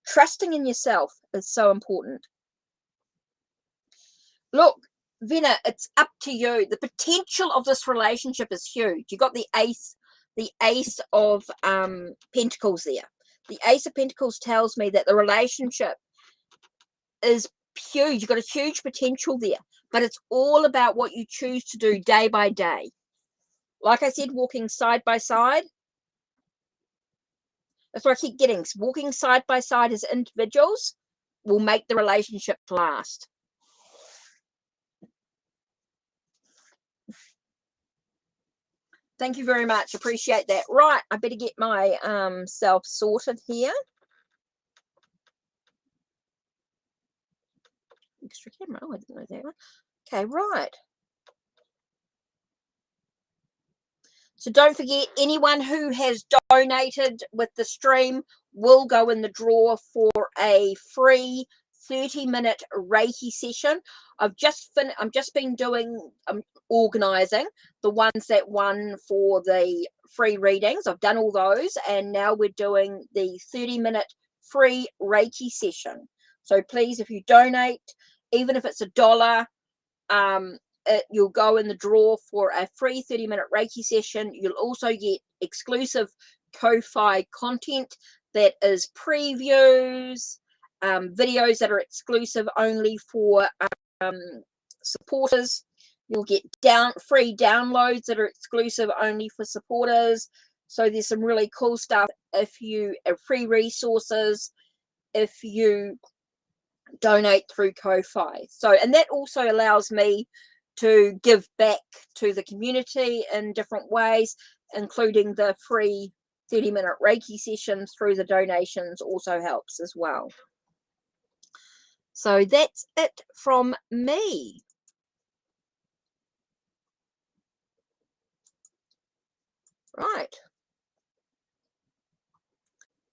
trusting in yourself is so important. Look, Venna, it's up to you. The potential of this relationship is huge. You got the ace of pentacles there. The ace of pentacles tells me that the relationship is huge. You've got a huge potential there, but it's all about what you choose to do day by day. Like I said, walking side by side. That's what I keep getting. Walking side by side as individuals will make the relationship last. Thank you very much. Appreciate that. Right, I better get my self sorted here. Extra camera. Oh, I didn't know that one. Okay, right. So don't forget, anyone who has donated with the stream will go in the draw for a free 30-minute Reiki session. I'm just been doing organizing the ones that won for the free readings. I've done all those, and now we're doing the 30-minute free Reiki session. So please, if you donate, even if it's $1, you'll go in the draw for a free 30-minute Reiki session. You'll also get exclusive Ko-Fi content that is previews, videos that are exclusive only for supporters. You'll get free downloads that are exclusive only for supporters. So there's some really cool stuff. Free resources if you donate through Ko-Fi. So, and that also allows me to give back to the community in different ways, including the free 30-minute Reiki sessions through the donations also helps as well. So that's it from me. Right.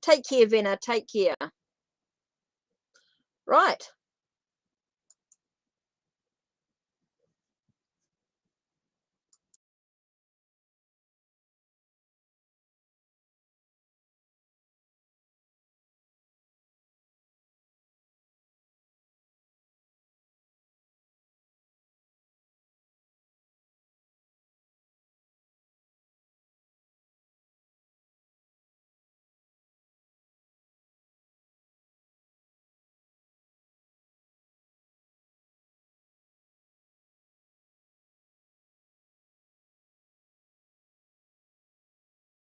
Take care, Venna. Take care. Right.